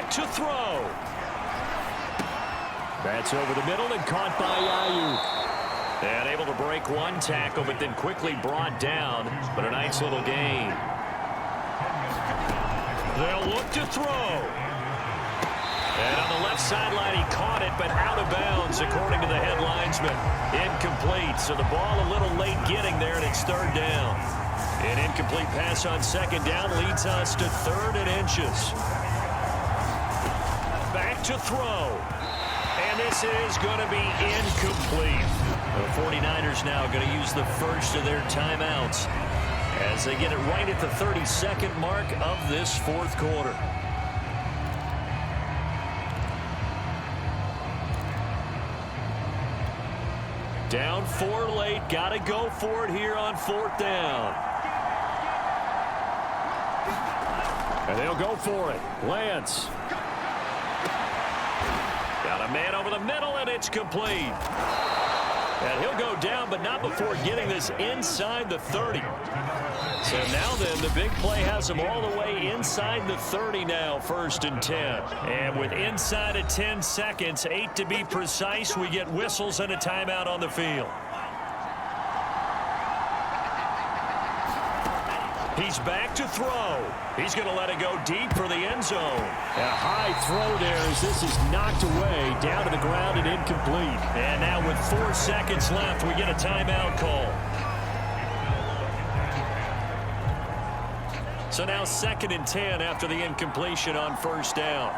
To throw. That's over the middle and caught by Ayuk. And able to break one tackle, but then quickly brought down. But a nice little gain. They'll look to throw. And on the left sideline, he caught it, but out of bounds, according to the head linesman. Incomplete. So the ball a little late getting there, and it's 3rd down. An incomplete pass on 2nd down leads us to 3rd and inches. Back to throw. And this is going to be incomplete. The 49ers now going to use the first of their timeouts as they get it right at the 32nd mark of this 4th quarter. Down 4 late. Got to go for it here on 4th down. And they'll go for it. Lance. Got a man over the middle, and it's complete. And he'll go down, but not before getting this inside the 30. So now then, the big play has him all the way inside the 30 now, 1st and 10. And with inside of 10 seconds, 8 to be precise, we get whistles and a timeout on the field. He's back to throw. He's going to let it go deep for the end zone. A high throw there as this is knocked away, down to the ground and incomplete. And now with 4 seconds left, we get a timeout call. So now 2nd and 10 after the incompletion on 1st down.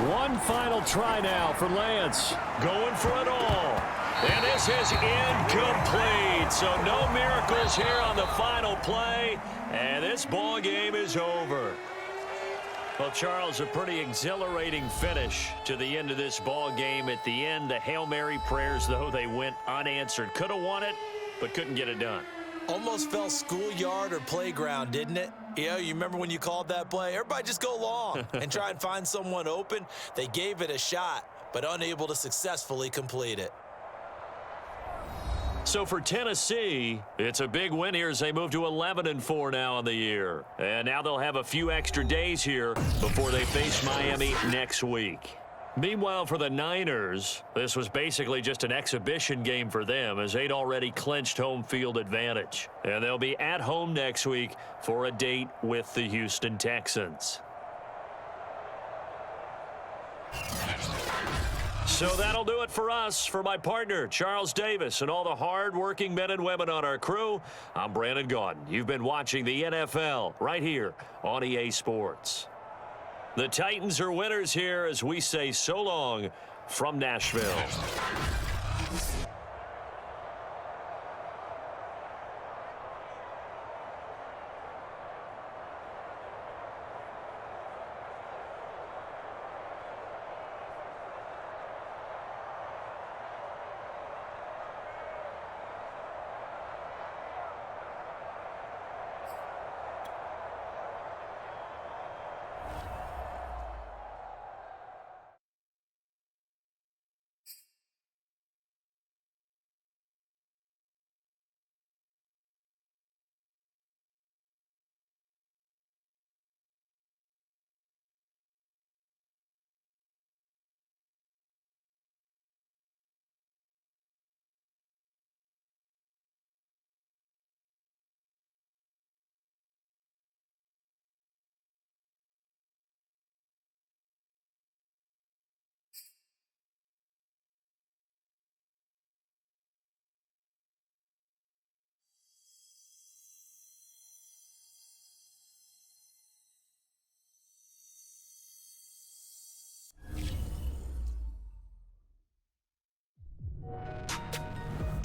One final try now for Lance. Going for it all. And this is incomplete. So no miracles here on the final play. And this ball game is over. Well, Charles, a pretty exhilarating finish to the end of this ball game. At the end, the Hail Mary prayers, though, they went unanswered. Could have won it, but couldn't get it done. Almost felt schoolyard or playground, didn't it? Yeah, you remember when you called that play? Everybody just go long and try and find someone open. They gave it a shot, but unable to successfully complete it. So for Tennessee, it's a big win here as they move to 11-4 now on the year. And now they'll have a few extra days here before they face Miami next week. Meanwhile, for the Niners, this was basically just an exhibition game for them as they'd already clinched home field advantage. And they'll be at home next week for a date with the Houston Texans. So that'll do it for us. For my partner, Charles Davis, and all the hard-working men and women on our crew, I'm Brandon Gaudin. You've been watching the NFL right here on EA Sports. The Titans are winners here as we say so long from Nashville.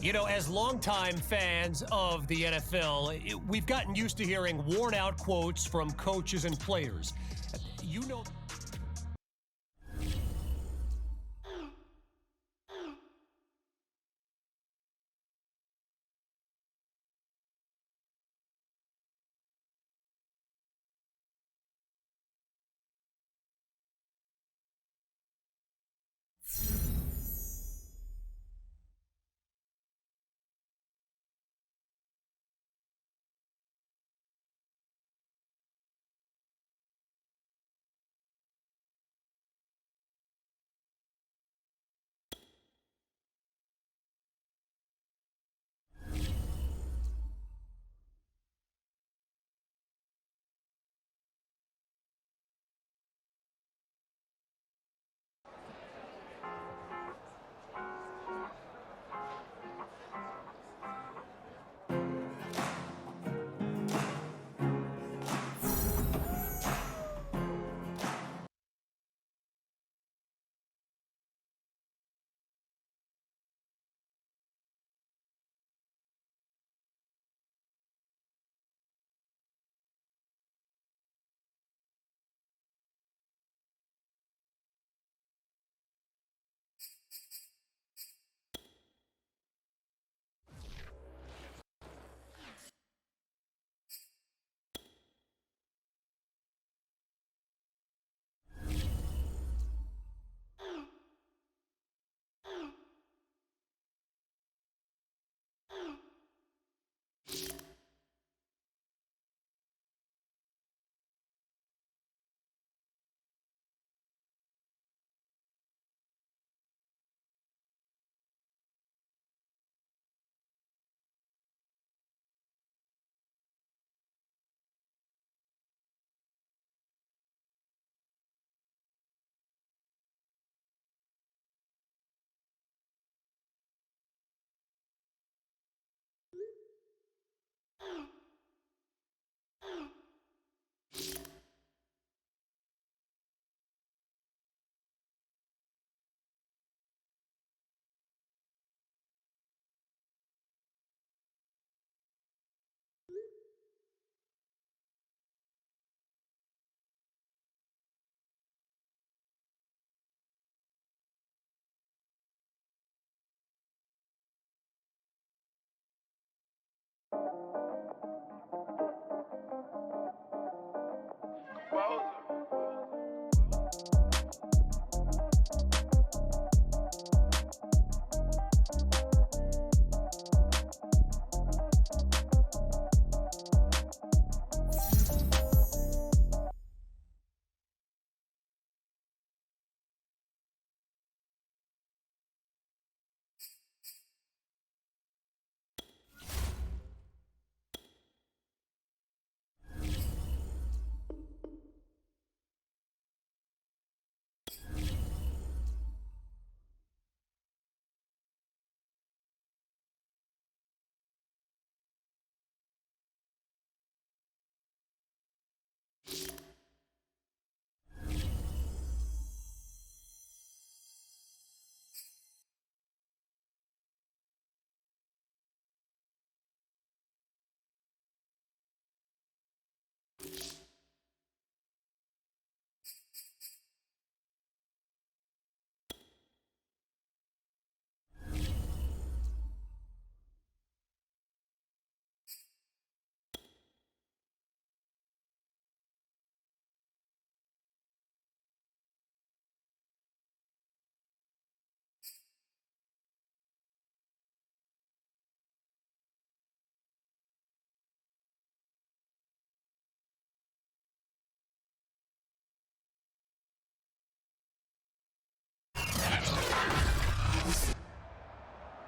You know, as longtime fans of the NFL, we've gotten used to hearing worn-out quotes from coaches and players. You know...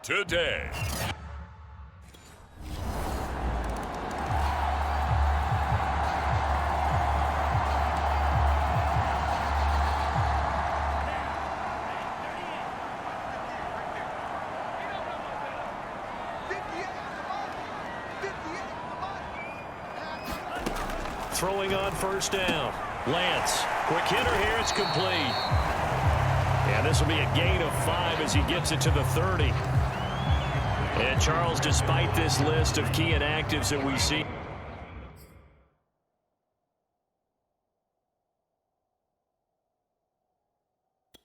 today. Throwing on first down. Lance, quick hitter here, it's complete. And this will be a gain of 5 as he gets it to the 30. And Charles, despite this list of key inactives that we see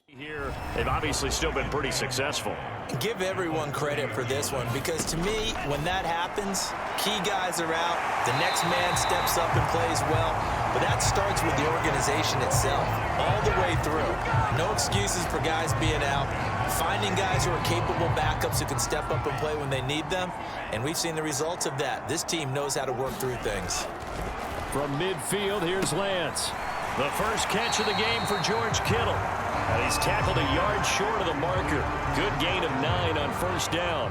here, they've obviously still been pretty successful. Give everyone credit for this one, because to me, when that happens, key guys are out, the next man steps up and plays well, but that starts with the organization itself, all the way through. No excuses for guys being out, finding guys who are capable backups who can step up and play when they need them, and we've seen the results of that. This team knows how to work through things. From midfield, here's Lance. The first catch of the game for George Kittle. And he's tackled a yard short of the marker. Good gain of 9 on first down.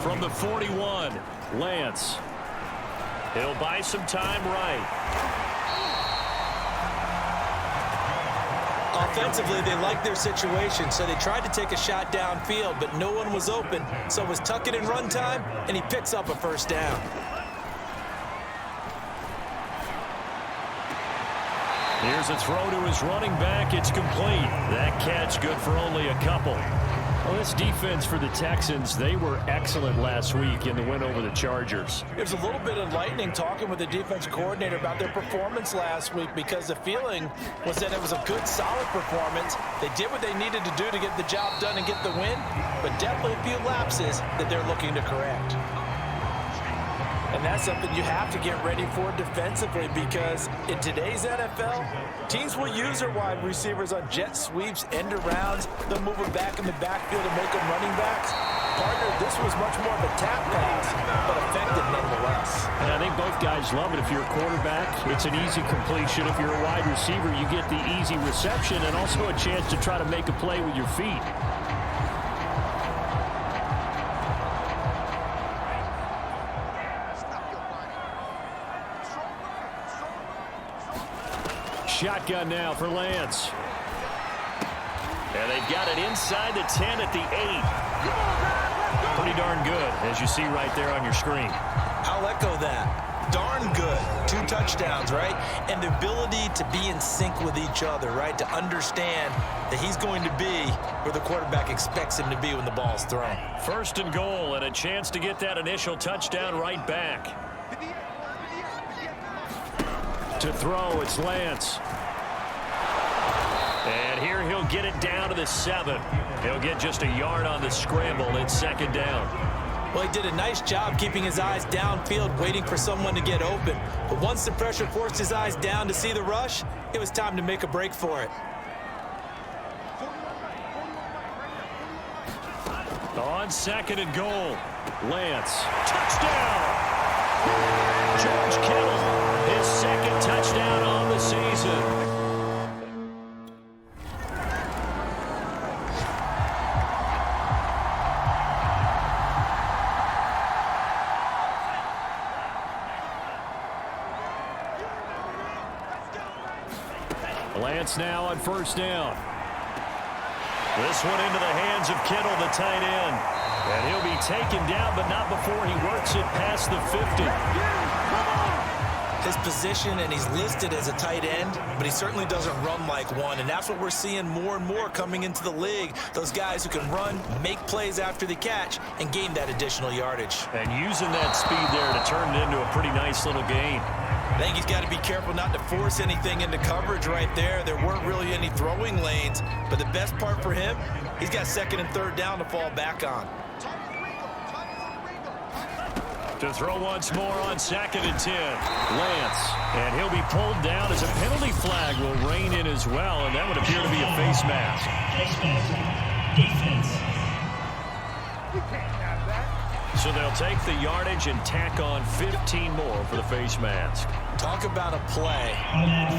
From the 41, Lance. He'll buy some time right. Offensively, they liked their situation, so they tried to take a shot downfield, but no one was open. So it was tuck it in run time, and he picks up a first down. Here's a throw to his running back. It's complete. That catch good for only a couple. Well, this defense for the Texans, they were excellent last week in the win over the Chargers. There's a little bit of lightning talking with the defense coordinator about their performance last week, because the feeling was that it was a good, solid performance. They did what they needed to do to get the job done and get the win, but definitely a few lapses that they're looking to correct. And that's something you have to get ready for defensively, because in today's NFL, teams will use their wide receivers on jet sweeps, end arounds. They'll move them back in the backfield and make them running backs. Partner, this was much more of a tap pass, but effective nonetheless. And I think both guys love it. If you're a quarterback, it's an easy completion. If you're a wide receiver, you get the easy reception and also a chance to try to make a play with your feet. Shotgun now for Lance. And they've got it inside the 10 at the 8. Pretty darn good, as you see right there on your screen. I'll echo that. Darn good. 2 touchdowns, right? And the ability to be in sync with each other, right? To understand that he's going to be where the quarterback expects him to be when the ball's thrown. First and goal, and a chance to get that initial touchdown right back. To throw, it's Lance. And here he'll get it down to the 7. He'll get just a yard on the scramble. It's second down. Well, he did a nice job keeping his eyes downfield, waiting for someone to get open. But once the pressure forced his eyes down to see the rush, it was time to make a break for it. On second and goal, Lance. Touchdown! George Kittle, his second touchdown on the season. Lance now on first down. This one into the hands of Kittle, the tight end. And he'll be taken down, but not before he works it past the 50. His position, and he's listed as a tight end, but he certainly doesn't run like one, and that's what we're seeing more and more coming into the league. Those guys who can run, make plays after the catch, and gain that additional yardage. And using that speed there to turn it into a pretty nice little gain. I think he's got to be careful not to force anything into coverage right there. There weren't really any throwing lanes, but the best part for him, he's got second and third down to fall back on. To throw once more on second and 10. Lance. And he'll be pulled down as a penalty flag will rein in as well, and that would appear to be a face mask. Defense. So they'll take the yardage and tack on 15 more for the face mask. Talk about a play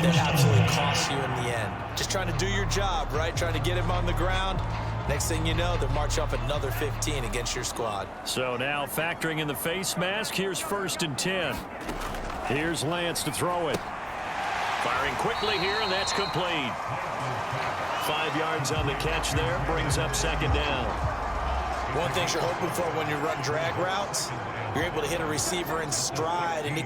that absolutely costs you in the end. Just trying to do your job, right? Trying to get him on the ground. Next thing you know, they'll march off another 15 against your squad. So now factoring in the face mask, here's 1st and 10. Here's Lance to throw it. Firing quickly here, and that's complete. 5 yards on the catch there, brings up 2nd down. One thing you're hoping for when you run drag routes, you're able to hit a receiver in stride and he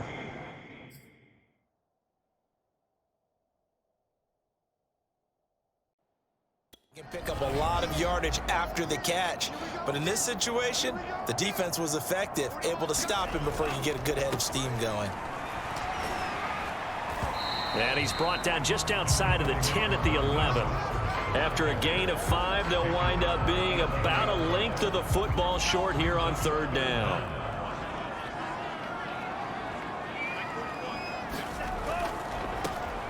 can pick up a lot of yardage after the catch. But in this situation, the defense was effective, able to stop him before you get a good head of steam going. And he's brought down just outside of the 10 at the 11. After a gain of 5, they'll wind up being about a length of the football short here on 3rd down.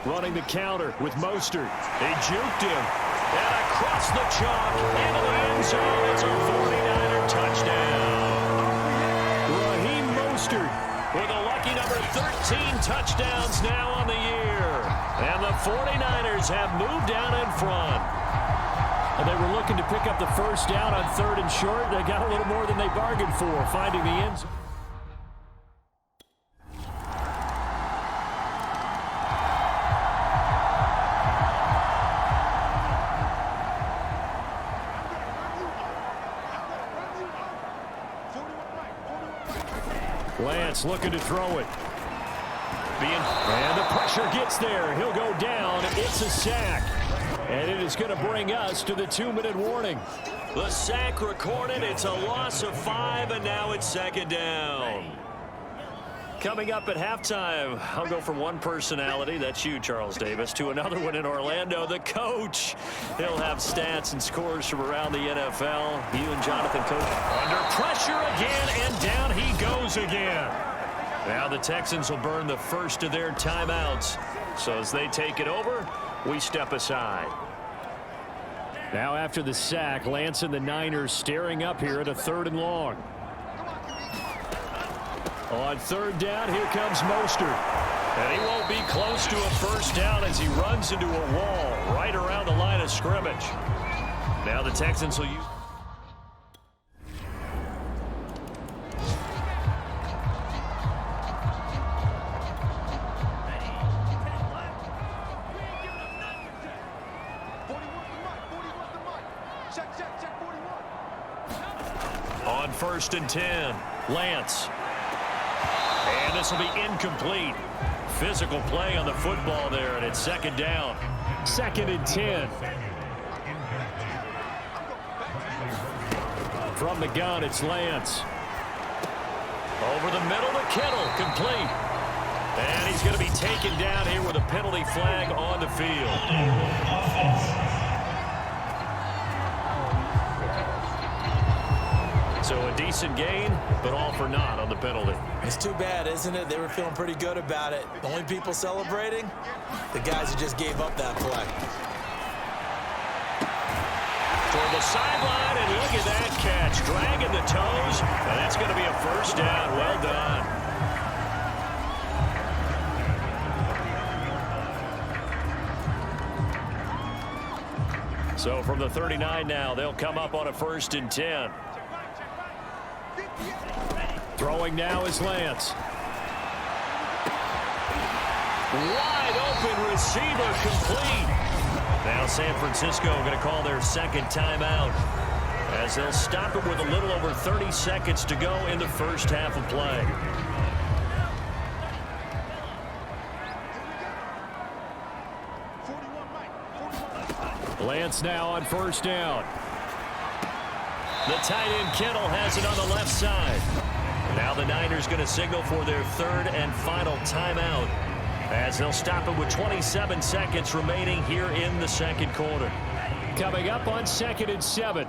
Running the counter with Mostert. They juked him. And across the chalk into the end zone. It's a 49er touchdown. Raheem Mostert with a lucky number 13 touchdowns now on the year. And the 49ers have moved down in front. And they were looking to pick up the 1st down on 3rd and short. They got a little more than they bargained for, finding the end zone. Lance looking to throw it. And the pressure gets there. He'll go down. It's a sack. And it is going to bring us to the 2-minute warning. The sack recorded. It's a loss of 5, and now it's 2nd down. Coming up at halftime, I'll go from one personality, that's you, Charles Davis, to another one in Orlando, the coach. He'll have stats and scores from around the NFL. You and Jonathan, coach. Under pressure again, and down he goes again. Now the Texans will burn the first of their timeouts. So as they take it over, we step aside. Now after the sack, Lance and the Niners staring up here at a 3rd and long. On 3rd down, here comes Mostert. And he won't be close to a 1st down as he runs into a wall right around the line of scrimmage. Now the Texans will use... On 1st and 10, Lance. And this will be incomplete. Physical play on the football there, and it's 2nd down. 2nd and 10. From the gun, it's Lance. Over the middle to Kittle, complete. And he's going to be taken down here with a penalty flag on the field. So a decent gain, but all for naught on the penalty. It's too bad, isn't it? They were feeling pretty good about it. The only people celebrating, the guys who just gave up that play. Toward the sideline, and look at that catch. Dragging the toes, and that's going to be a 1st down. Well done. So from the 39 now, they'll come up on a 1st and 10. Throwing now is Lance. Wide open receiver, complete. Now San Francisco going to call their 2nd timeout as they'll stop it with a little over 30 seconds to go in the 1st half of play. Lance now on 1st down. The tight end Kittle has it on the left side. Now the Niners going to signal for their 3rd and final timeout as they'll stop it with 27 seconds remaining here in the 2nd quarter. Coming up on 2nd and 7.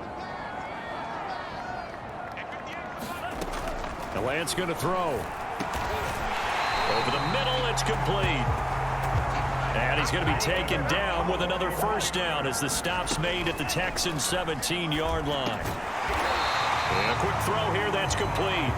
The Lance going to throw. Over the middle, it's complete. And he's going to be taken down with another 1st down as the stop's made at the Texans' 17-yard line. And a quick throw here, that's complete.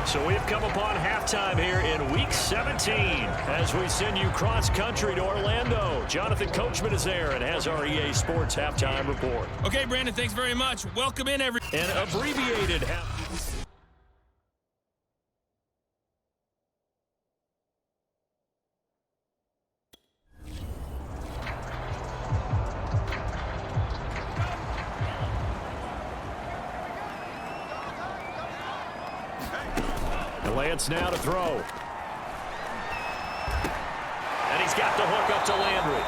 So we've come upon halftime here in Week 17 as we send you cross-country to Orlando. Jonathan Coachman is there and has our EA Sports halftime report. Okay, Brandon, thanks very much. Welcome in, everyone. An abbreviated halftime. Lance now to throw. And he's got the hook up to Landry.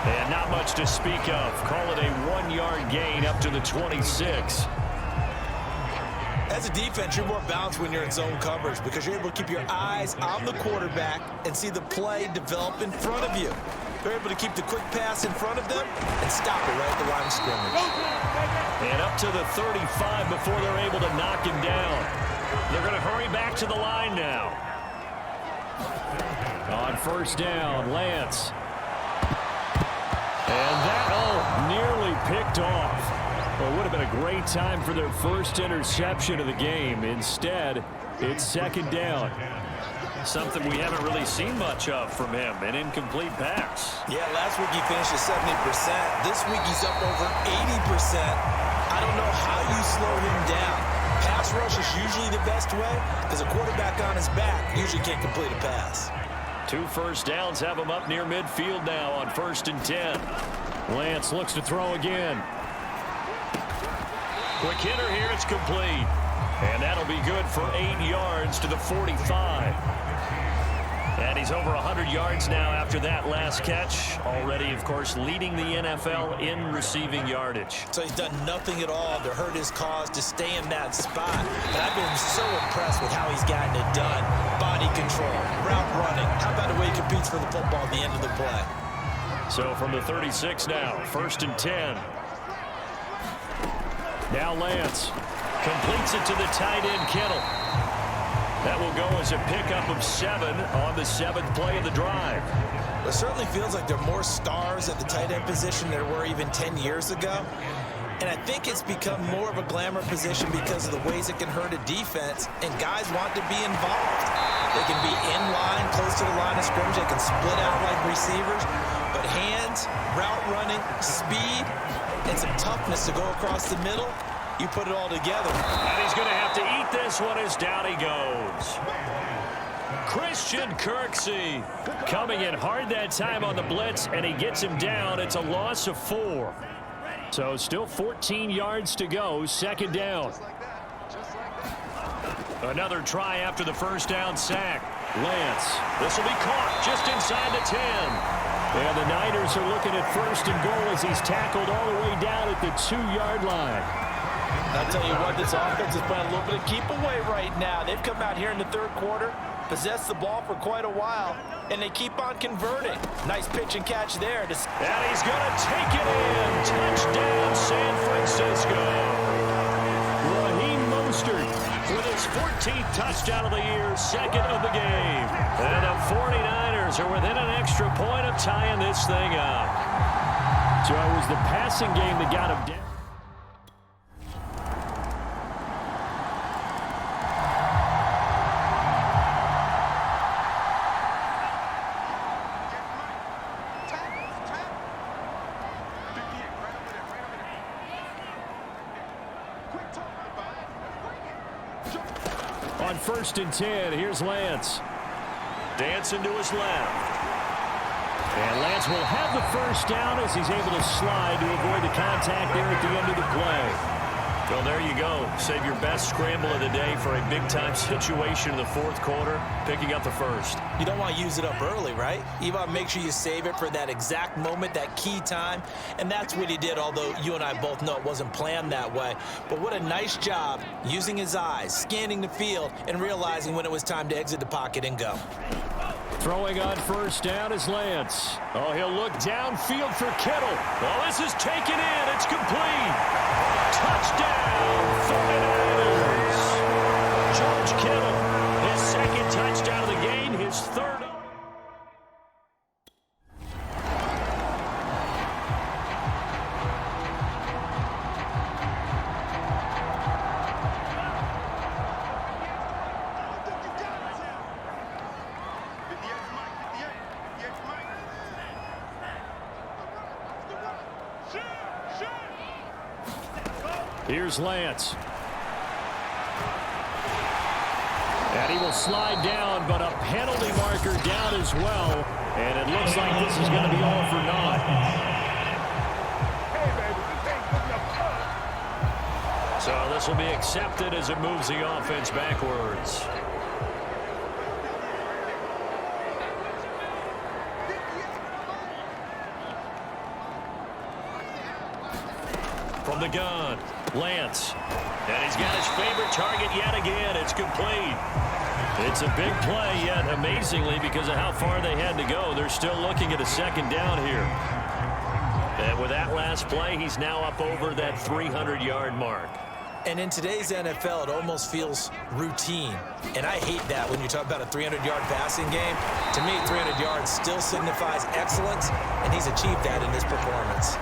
And not much to speak of. Call it a 1-yard gain up to the 26. As a defense, you're more balanced when you're in zone coverage because you're able to keep your eyes on the quarterback and see the play develop in front of you. They're able to keep the quick pass in front of them and stop it right at the line of scrimmage. And up to the 35 before they're able to knock him down. They're going to hurry back to the line now. On first down, Lance. And that, nearly picked off. Well, it would have been a great time for their first interception of the game. Instead, it's second down. Something we haven't really seen much of from him, an incomplete pass. Yeah, last week he finished at 70%. This week he's up over 80%. I don't know how you slow him down. Pass rush is usually the best way because a quarterback on his back usually can't complete a pass. 2 first downs have him up near midfield now on 1st and 10. Lance looks to throw again. Quick hitter here, it's complete. And that'll be good for 8 yards to the 45. And he's over 100 yards now after that last catch. Already, of course, leading the NFL in receiving yardage. So he's done nothing at all to hurt his cause to stay in that spot. And I've been so impressed with how he's gotten it done. Body control, route running. How about the way he competes for the football at the end of the play? So from the 36 now, 1st and 10. Now Lance completes it to the tight end, Kittle. That will go as a pickup of 7 on the 7th play of the drive. It certainly feels like there are more stars at the tight end position than there were even 10 years ago. And I think it's become more of a glamour position because of the ways it can hurt a defense, and guys want to be involved. They can be in line, close to the line of scrimmage. They can split out like receivers. But hands, route running, speed, and some toughness to go across the middle, you put it all together. And he's going to have to eat this one as down he goes. Christian Kirksey coming in hard that time on the blitz, and he gets him down. It's a loss of 4. So still 14 yards to go, 2nd down. Another try after the first down sack. Lance, this will be caught just inside the 10. And the Niners are looking at 1st and goal as he's tackled all the way down at the 2-yard line. I'll tell you what, this offense is playing a little bit of keep away right now. They've come out here in the 3rd quarter, possessed the ball for quite a while, and they keep on converting. Nice pitch and catch there. And he's going to take it in. Touchdown, San Francisco. Raheem Mostert with his 14th touchdown of the year, 2nd of the game. And the 49ers are within an extra point of tying this thing up. So it was the passing game that got him down. On 1st and 10, here's Lance. Dancing to his left. And Lance will have the first down as he's able to slide to avoid the contact there at the end of the play. Well, there you go. Save your best scramble of the day for a big-time situation in the 4th quarter, picking up the 1st. You don't want to use it up early, right? You want to make sure you save it for that exact moment, that key time. And that's what he did, although you and I both know it wasn't planned that way. But what a nice job using his eyes, scanning the field, and realizing when it was time to exit the pocket and go. Throwing on 1st down is Lance. Oh, he'll look downfield for Kittle. Oh, this is taken in. It's complete. Touchdown, 49ers. George Kittle, his 2nd touchdown of the game, his 3rd. Here's Lance. And he will slide down, but a penalty marker down as well. And it looks like this is going to be all for naught. So this will be accepted as it moves the offense backwards. From the gun, Lance. And he's got his favorite target yet again. It's complete. It's a big play, yet amazingly, because of how far they had to go, they're still looking at a second down here. And with that last play, he's now up over that 300-yard mark. And in today's NFL, it almost feels routine. And I hate that when you talk about a 300-yard passing game. To me, 300 yards still signifies excellence, and he's achieved that in this performance.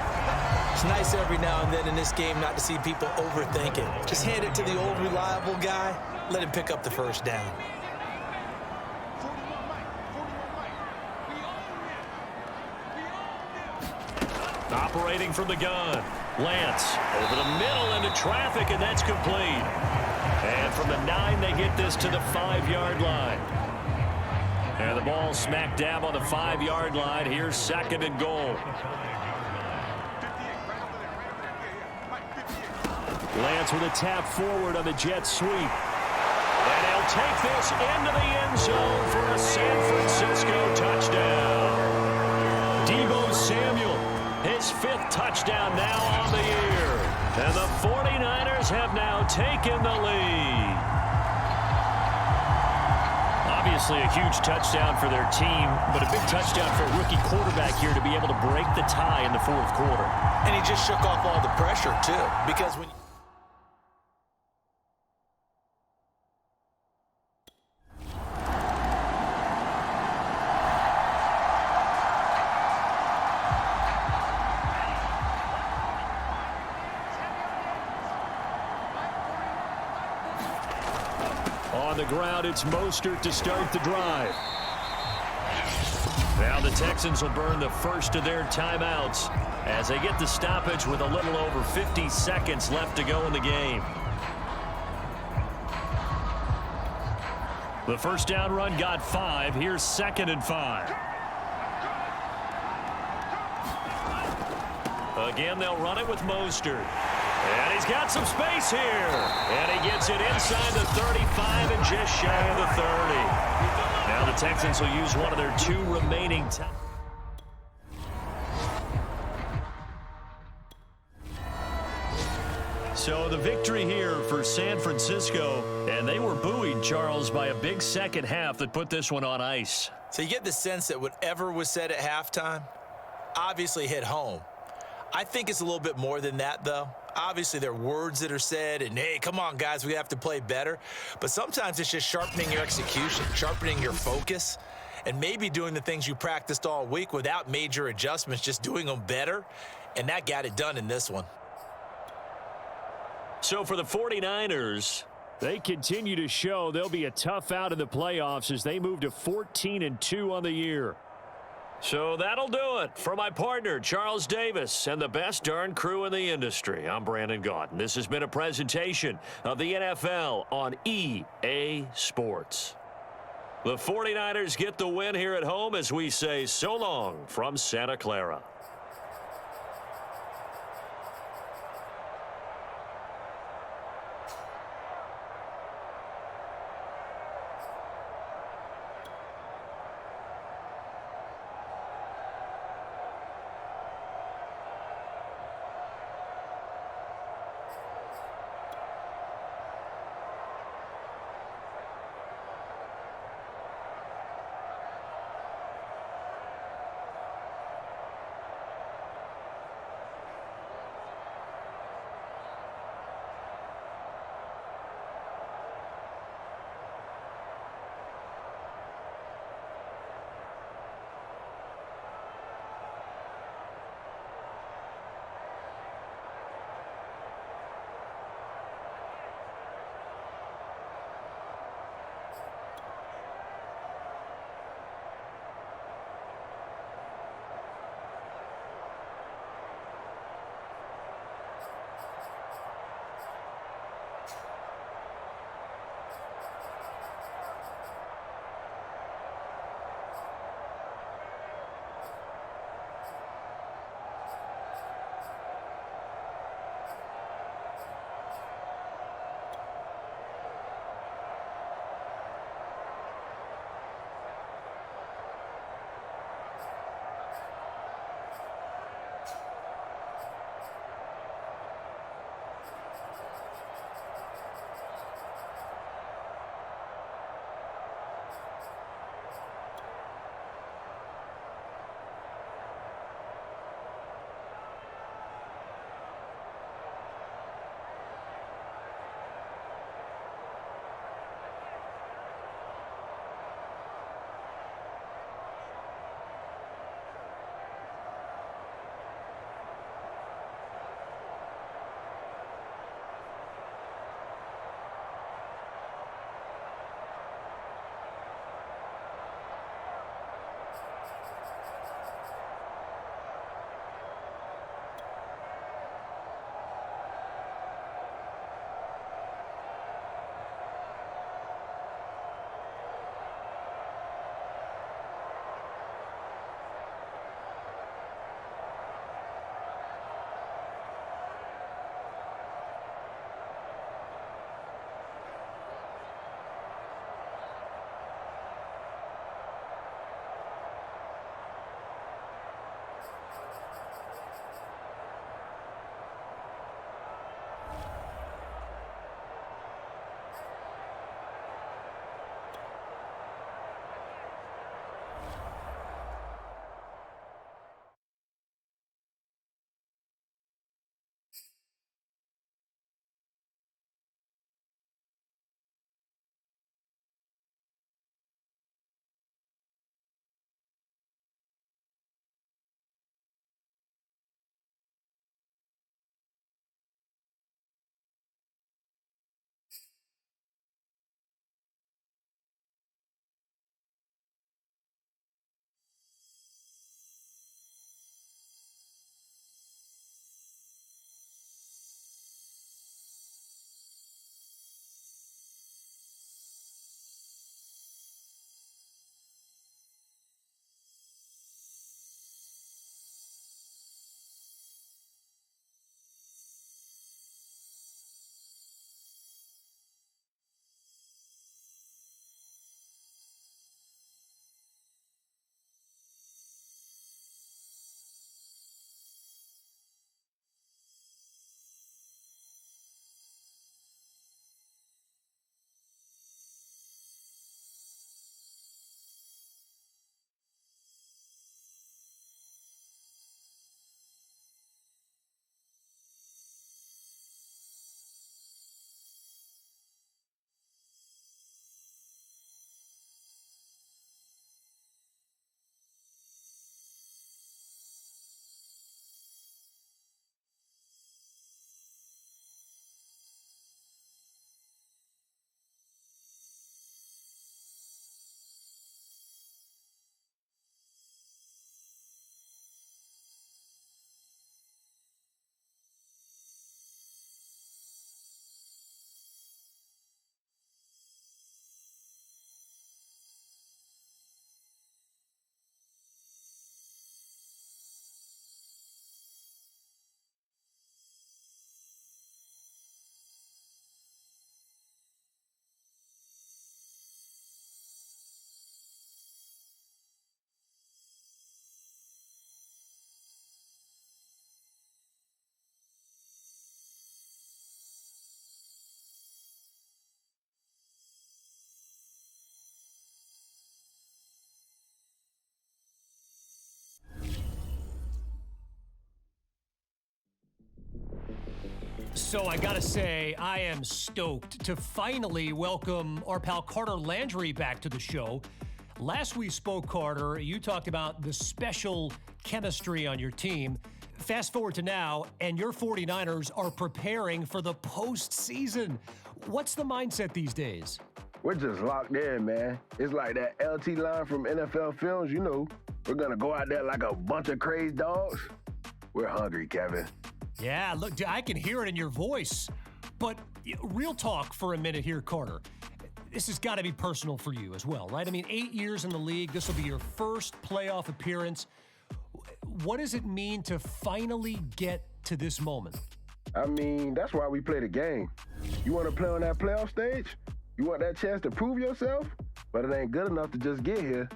It's nice every now and then in this game not to see people overthink it. Just hand it to the old reliable guy, let him pick up the first down. Operating from the gun, Lance over the middle into traffic, and that's complete. And from the 9, they get this to the 5-yard line. And the ball smack dab on the 5-yard line. Here's 2nd and goal. Lance with a tap forward on the jet sweep. And he'll take this into the end zone for a San Francisco touchdown. Deebo Samuel, his 5th touchdown now on the year. And the 49ers have now taken the lead. Obviously a huge touchdown for their team, but a big touchdown for a rookie quarterback here to be able to break the tie in the 4th quarter. And he just shook off all the pressure, too, because when on the ground, it's Mostert to start the drive. Now the Texans will burn the first of their timeouts as they get the stoppage with a little over 50 seconds left to go in the game. The first down run got 5. Here's 2nd and 5. Again, they'll run it with Mostert. And he's got some space here. And he gets it inside the 35 and just shy of the 30. Now the Texans will use one of their 2 remaining times. So the victory here for San Francisco, and they were buoyed, Charles, by a big second half that put this one on ice. So you get the sense that whatever was said at halftime obviously hit home. I think it's a little bit more than that, though. Obviously, there are words that are said, and, hey, come on, guys, we have to play better. But sometimes it's just sharpening your execution, sharpening your focus, and maybe doing the things you practiced all week without major adjustments, just doing them better, and that got it done in this one. So for the 49ers, they continue to show they'll be a tough out in the playoffs as they move to 14-2 on the year. So that'll do it for my partner, Charles Davis, and the best darn crew in the industry. I'm Brandon Gaunt, and this has been a presentation of the NFL on EA Sports. The 49ers get the win here at home as we say so long from Santa Clara. So I gotta say, I am stoked to finally welcome our pal Carter Landry back to the show. Last we spoke, Carter, you talked about the special chemistry on your team. Fast forward to now, and your 49ers are preparing for the postseason. What's the mindset these days? We're just locked in, man. It's like that LT line from NFL Films, you know. We're gonna go out there like a bunch of crazy dogs. We're hungry, Kevin. Yeah, look, I can hear it in your voice. But real talk for a minute here, Carter. This has got to be personal for you as well, right? I mean, 8 years in the league. This will be your first playoff appearance. What does it mean to finally get to this moment? I mean, that's why we play the game. You want to play on that playoff stage? You want that chance to prove yourself? But it ain't good enough to just get here.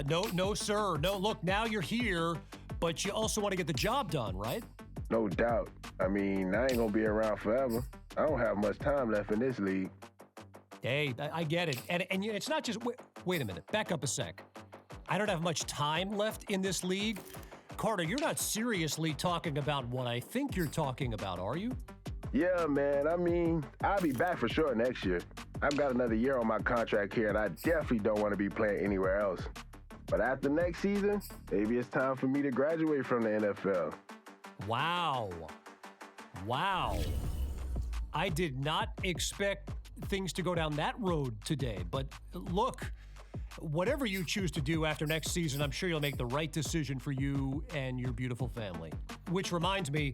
No, sir. No, look, now you're here, but you also want to get the job done, right? No doubt. I mean, I ain't going to be around forever. I don't have much time left in this league. Hey, I get it. And it's not just, wait a minute, back up a sec. I don't have much time left in this league. Carter, you're not seriously talking about what I think you're talking about, are you? Yeah, man. I mean, I'll be back for sure next year. I've got another year on my contract here, and I definitely don't want to be playing anywhere else. But after next season, maybe it's time for me to graduate from the NFL. Wow. I did not expect things to go down that road today. But look, whatever you choose to do after next season, I'm sure you'll make the right decision for you and your beautiful family. Which reminds me,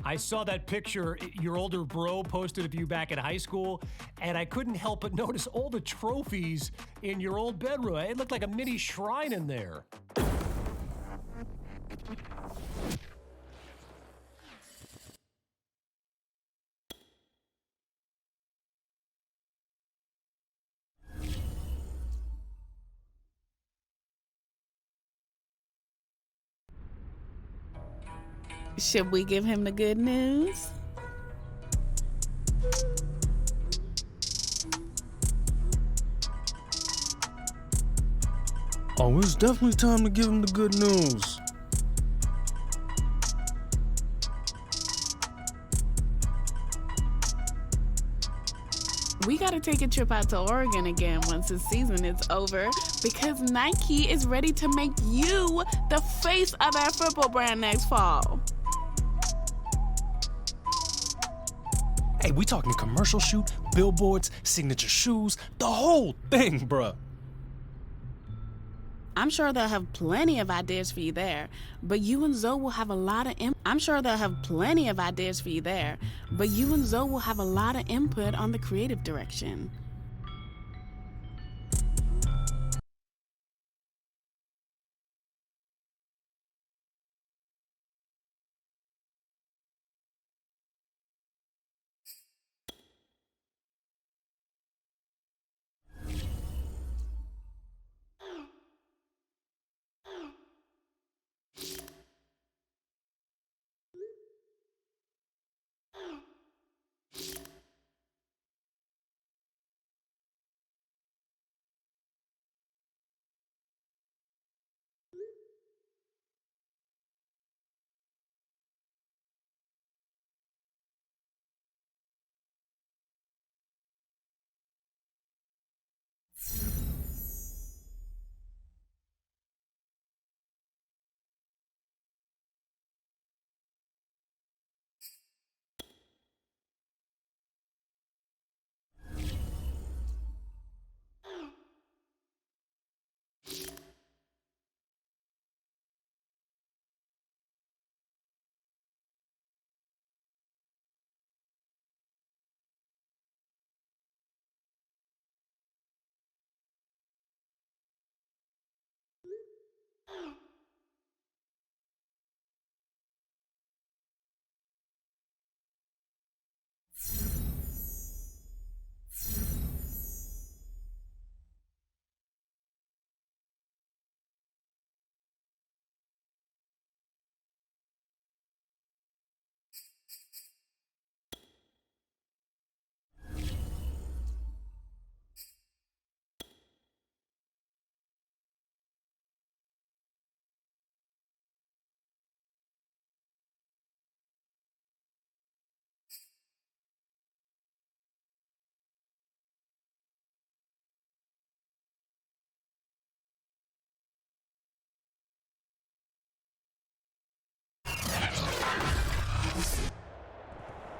I saw that picture your older bro posted of you back in high school, and I couldn't help but notice all the trophies in your old bedroom. It looked like a mini shrine in there. Should we give him the good news? Oh, it's definitely time to give him the good news. We gotta take a trip out to Oregon again once the season is over because Nike is ready to make you the face of their football brand next fall. Hey, we talking commercial shoot, billboards, signature shoes, the whole thing, bruh. I'm sure they'll have plenty of ideas for you there, but you and Zoe will have a lot of input on the creative direction.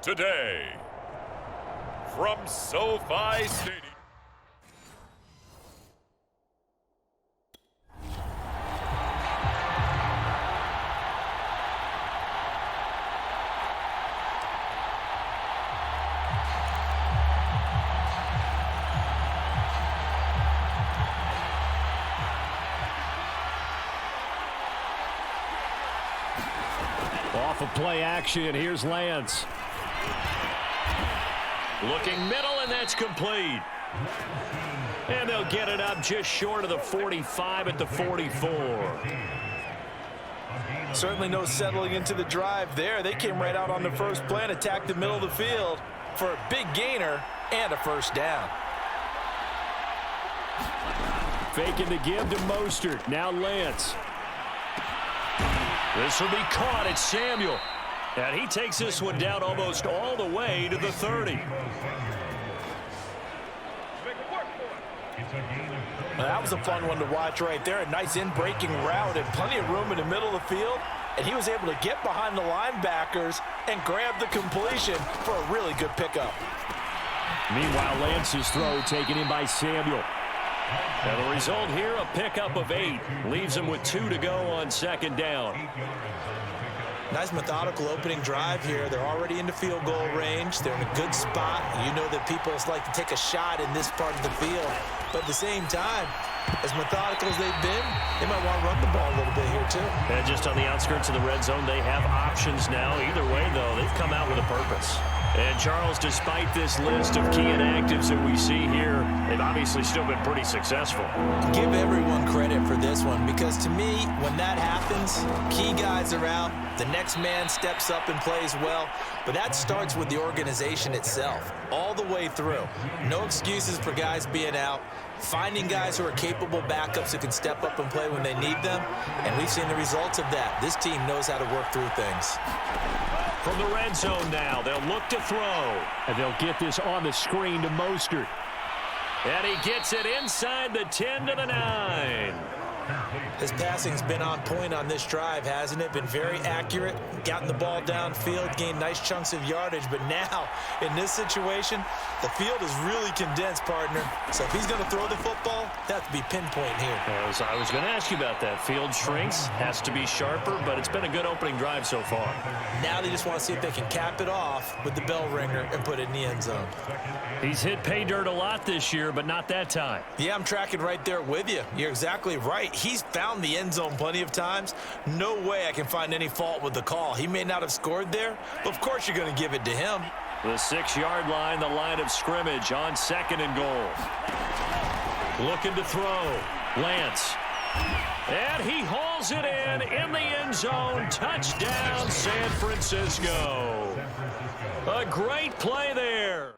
today, from SoFi Stadium. Off of play action, here's Lance. Looking middle, and that's complete. And they'll get it up just short of the 45 at the 44. Certainly no settling into the drive there. They came right out on the first play and attacked the middle of the field for a big gainer and a first down. Faking the give to Mostert. Now Lance. This will be caught. It's Samuel. And he takes this one down almost all the way to the 30. Well, that was a fun one to watch right there. A nice in-breaking route and plenty of room in the middle of the field. And he was able to get behind the linebackers and grab the completion for a really good pickup. Meanwhile, Lance's throw taken in by Samuel. And the result here, a pickup of 8. Leaves him with 2 to go on second down. Nice methodical opening drive here. They're already into field goal range. They're in a good spot. You know that people like to take a shot in this part of the field. But at the same time, as methodical as they've been, they might want to run the ball a little bit here too. And just on the outskirts of the red zone, they have options now. Either way, though, they've come out with a purpose. And, Charles, despite this list of key inactives that we see here, they've obviously still been pretty successful. Give everyone credit for this one because, to me, when that happens, key guys are out, the next man steps up and plays well, but that starts with the organization itself, all the way through. No excuses for guys being out, finding guys who are capable backups who can step up and play when they need them, and we've seen the results of that. This team knows how to work through things. From the red zone now, they'll look to throw. And they'll get this on the screen to Mostert. And he gets it inside the 10 to the 9. His passing's been on point on this drive, hasn't it? Been very accurate, gotten the ball downfield, gained nice chunks of yardage. But now, in this situation, the field is really condensed, partner. So if he's going to throw the football, that has to be pinpoint here. I was going to ask you about that. Field shrinks, has to be sharper, but it's been a good opening drive so far. Now they just want to see if they can cap it off with the bell ringer and put it in the end zone. He's hit pay dirt a lot this year, but not that time. Yeah, I'm tracking right there with you. You're exactly right. He's found the end zone plenty of times. No way I can find any fault with the call. He may not have scored there, but of course you're going to give it to him. The 6-yard line, the line of scrimmage on 2nd and goal. Looking to throw. Lance. And he hauls it in the end zone. Touchdown, San Francisco. A great play there.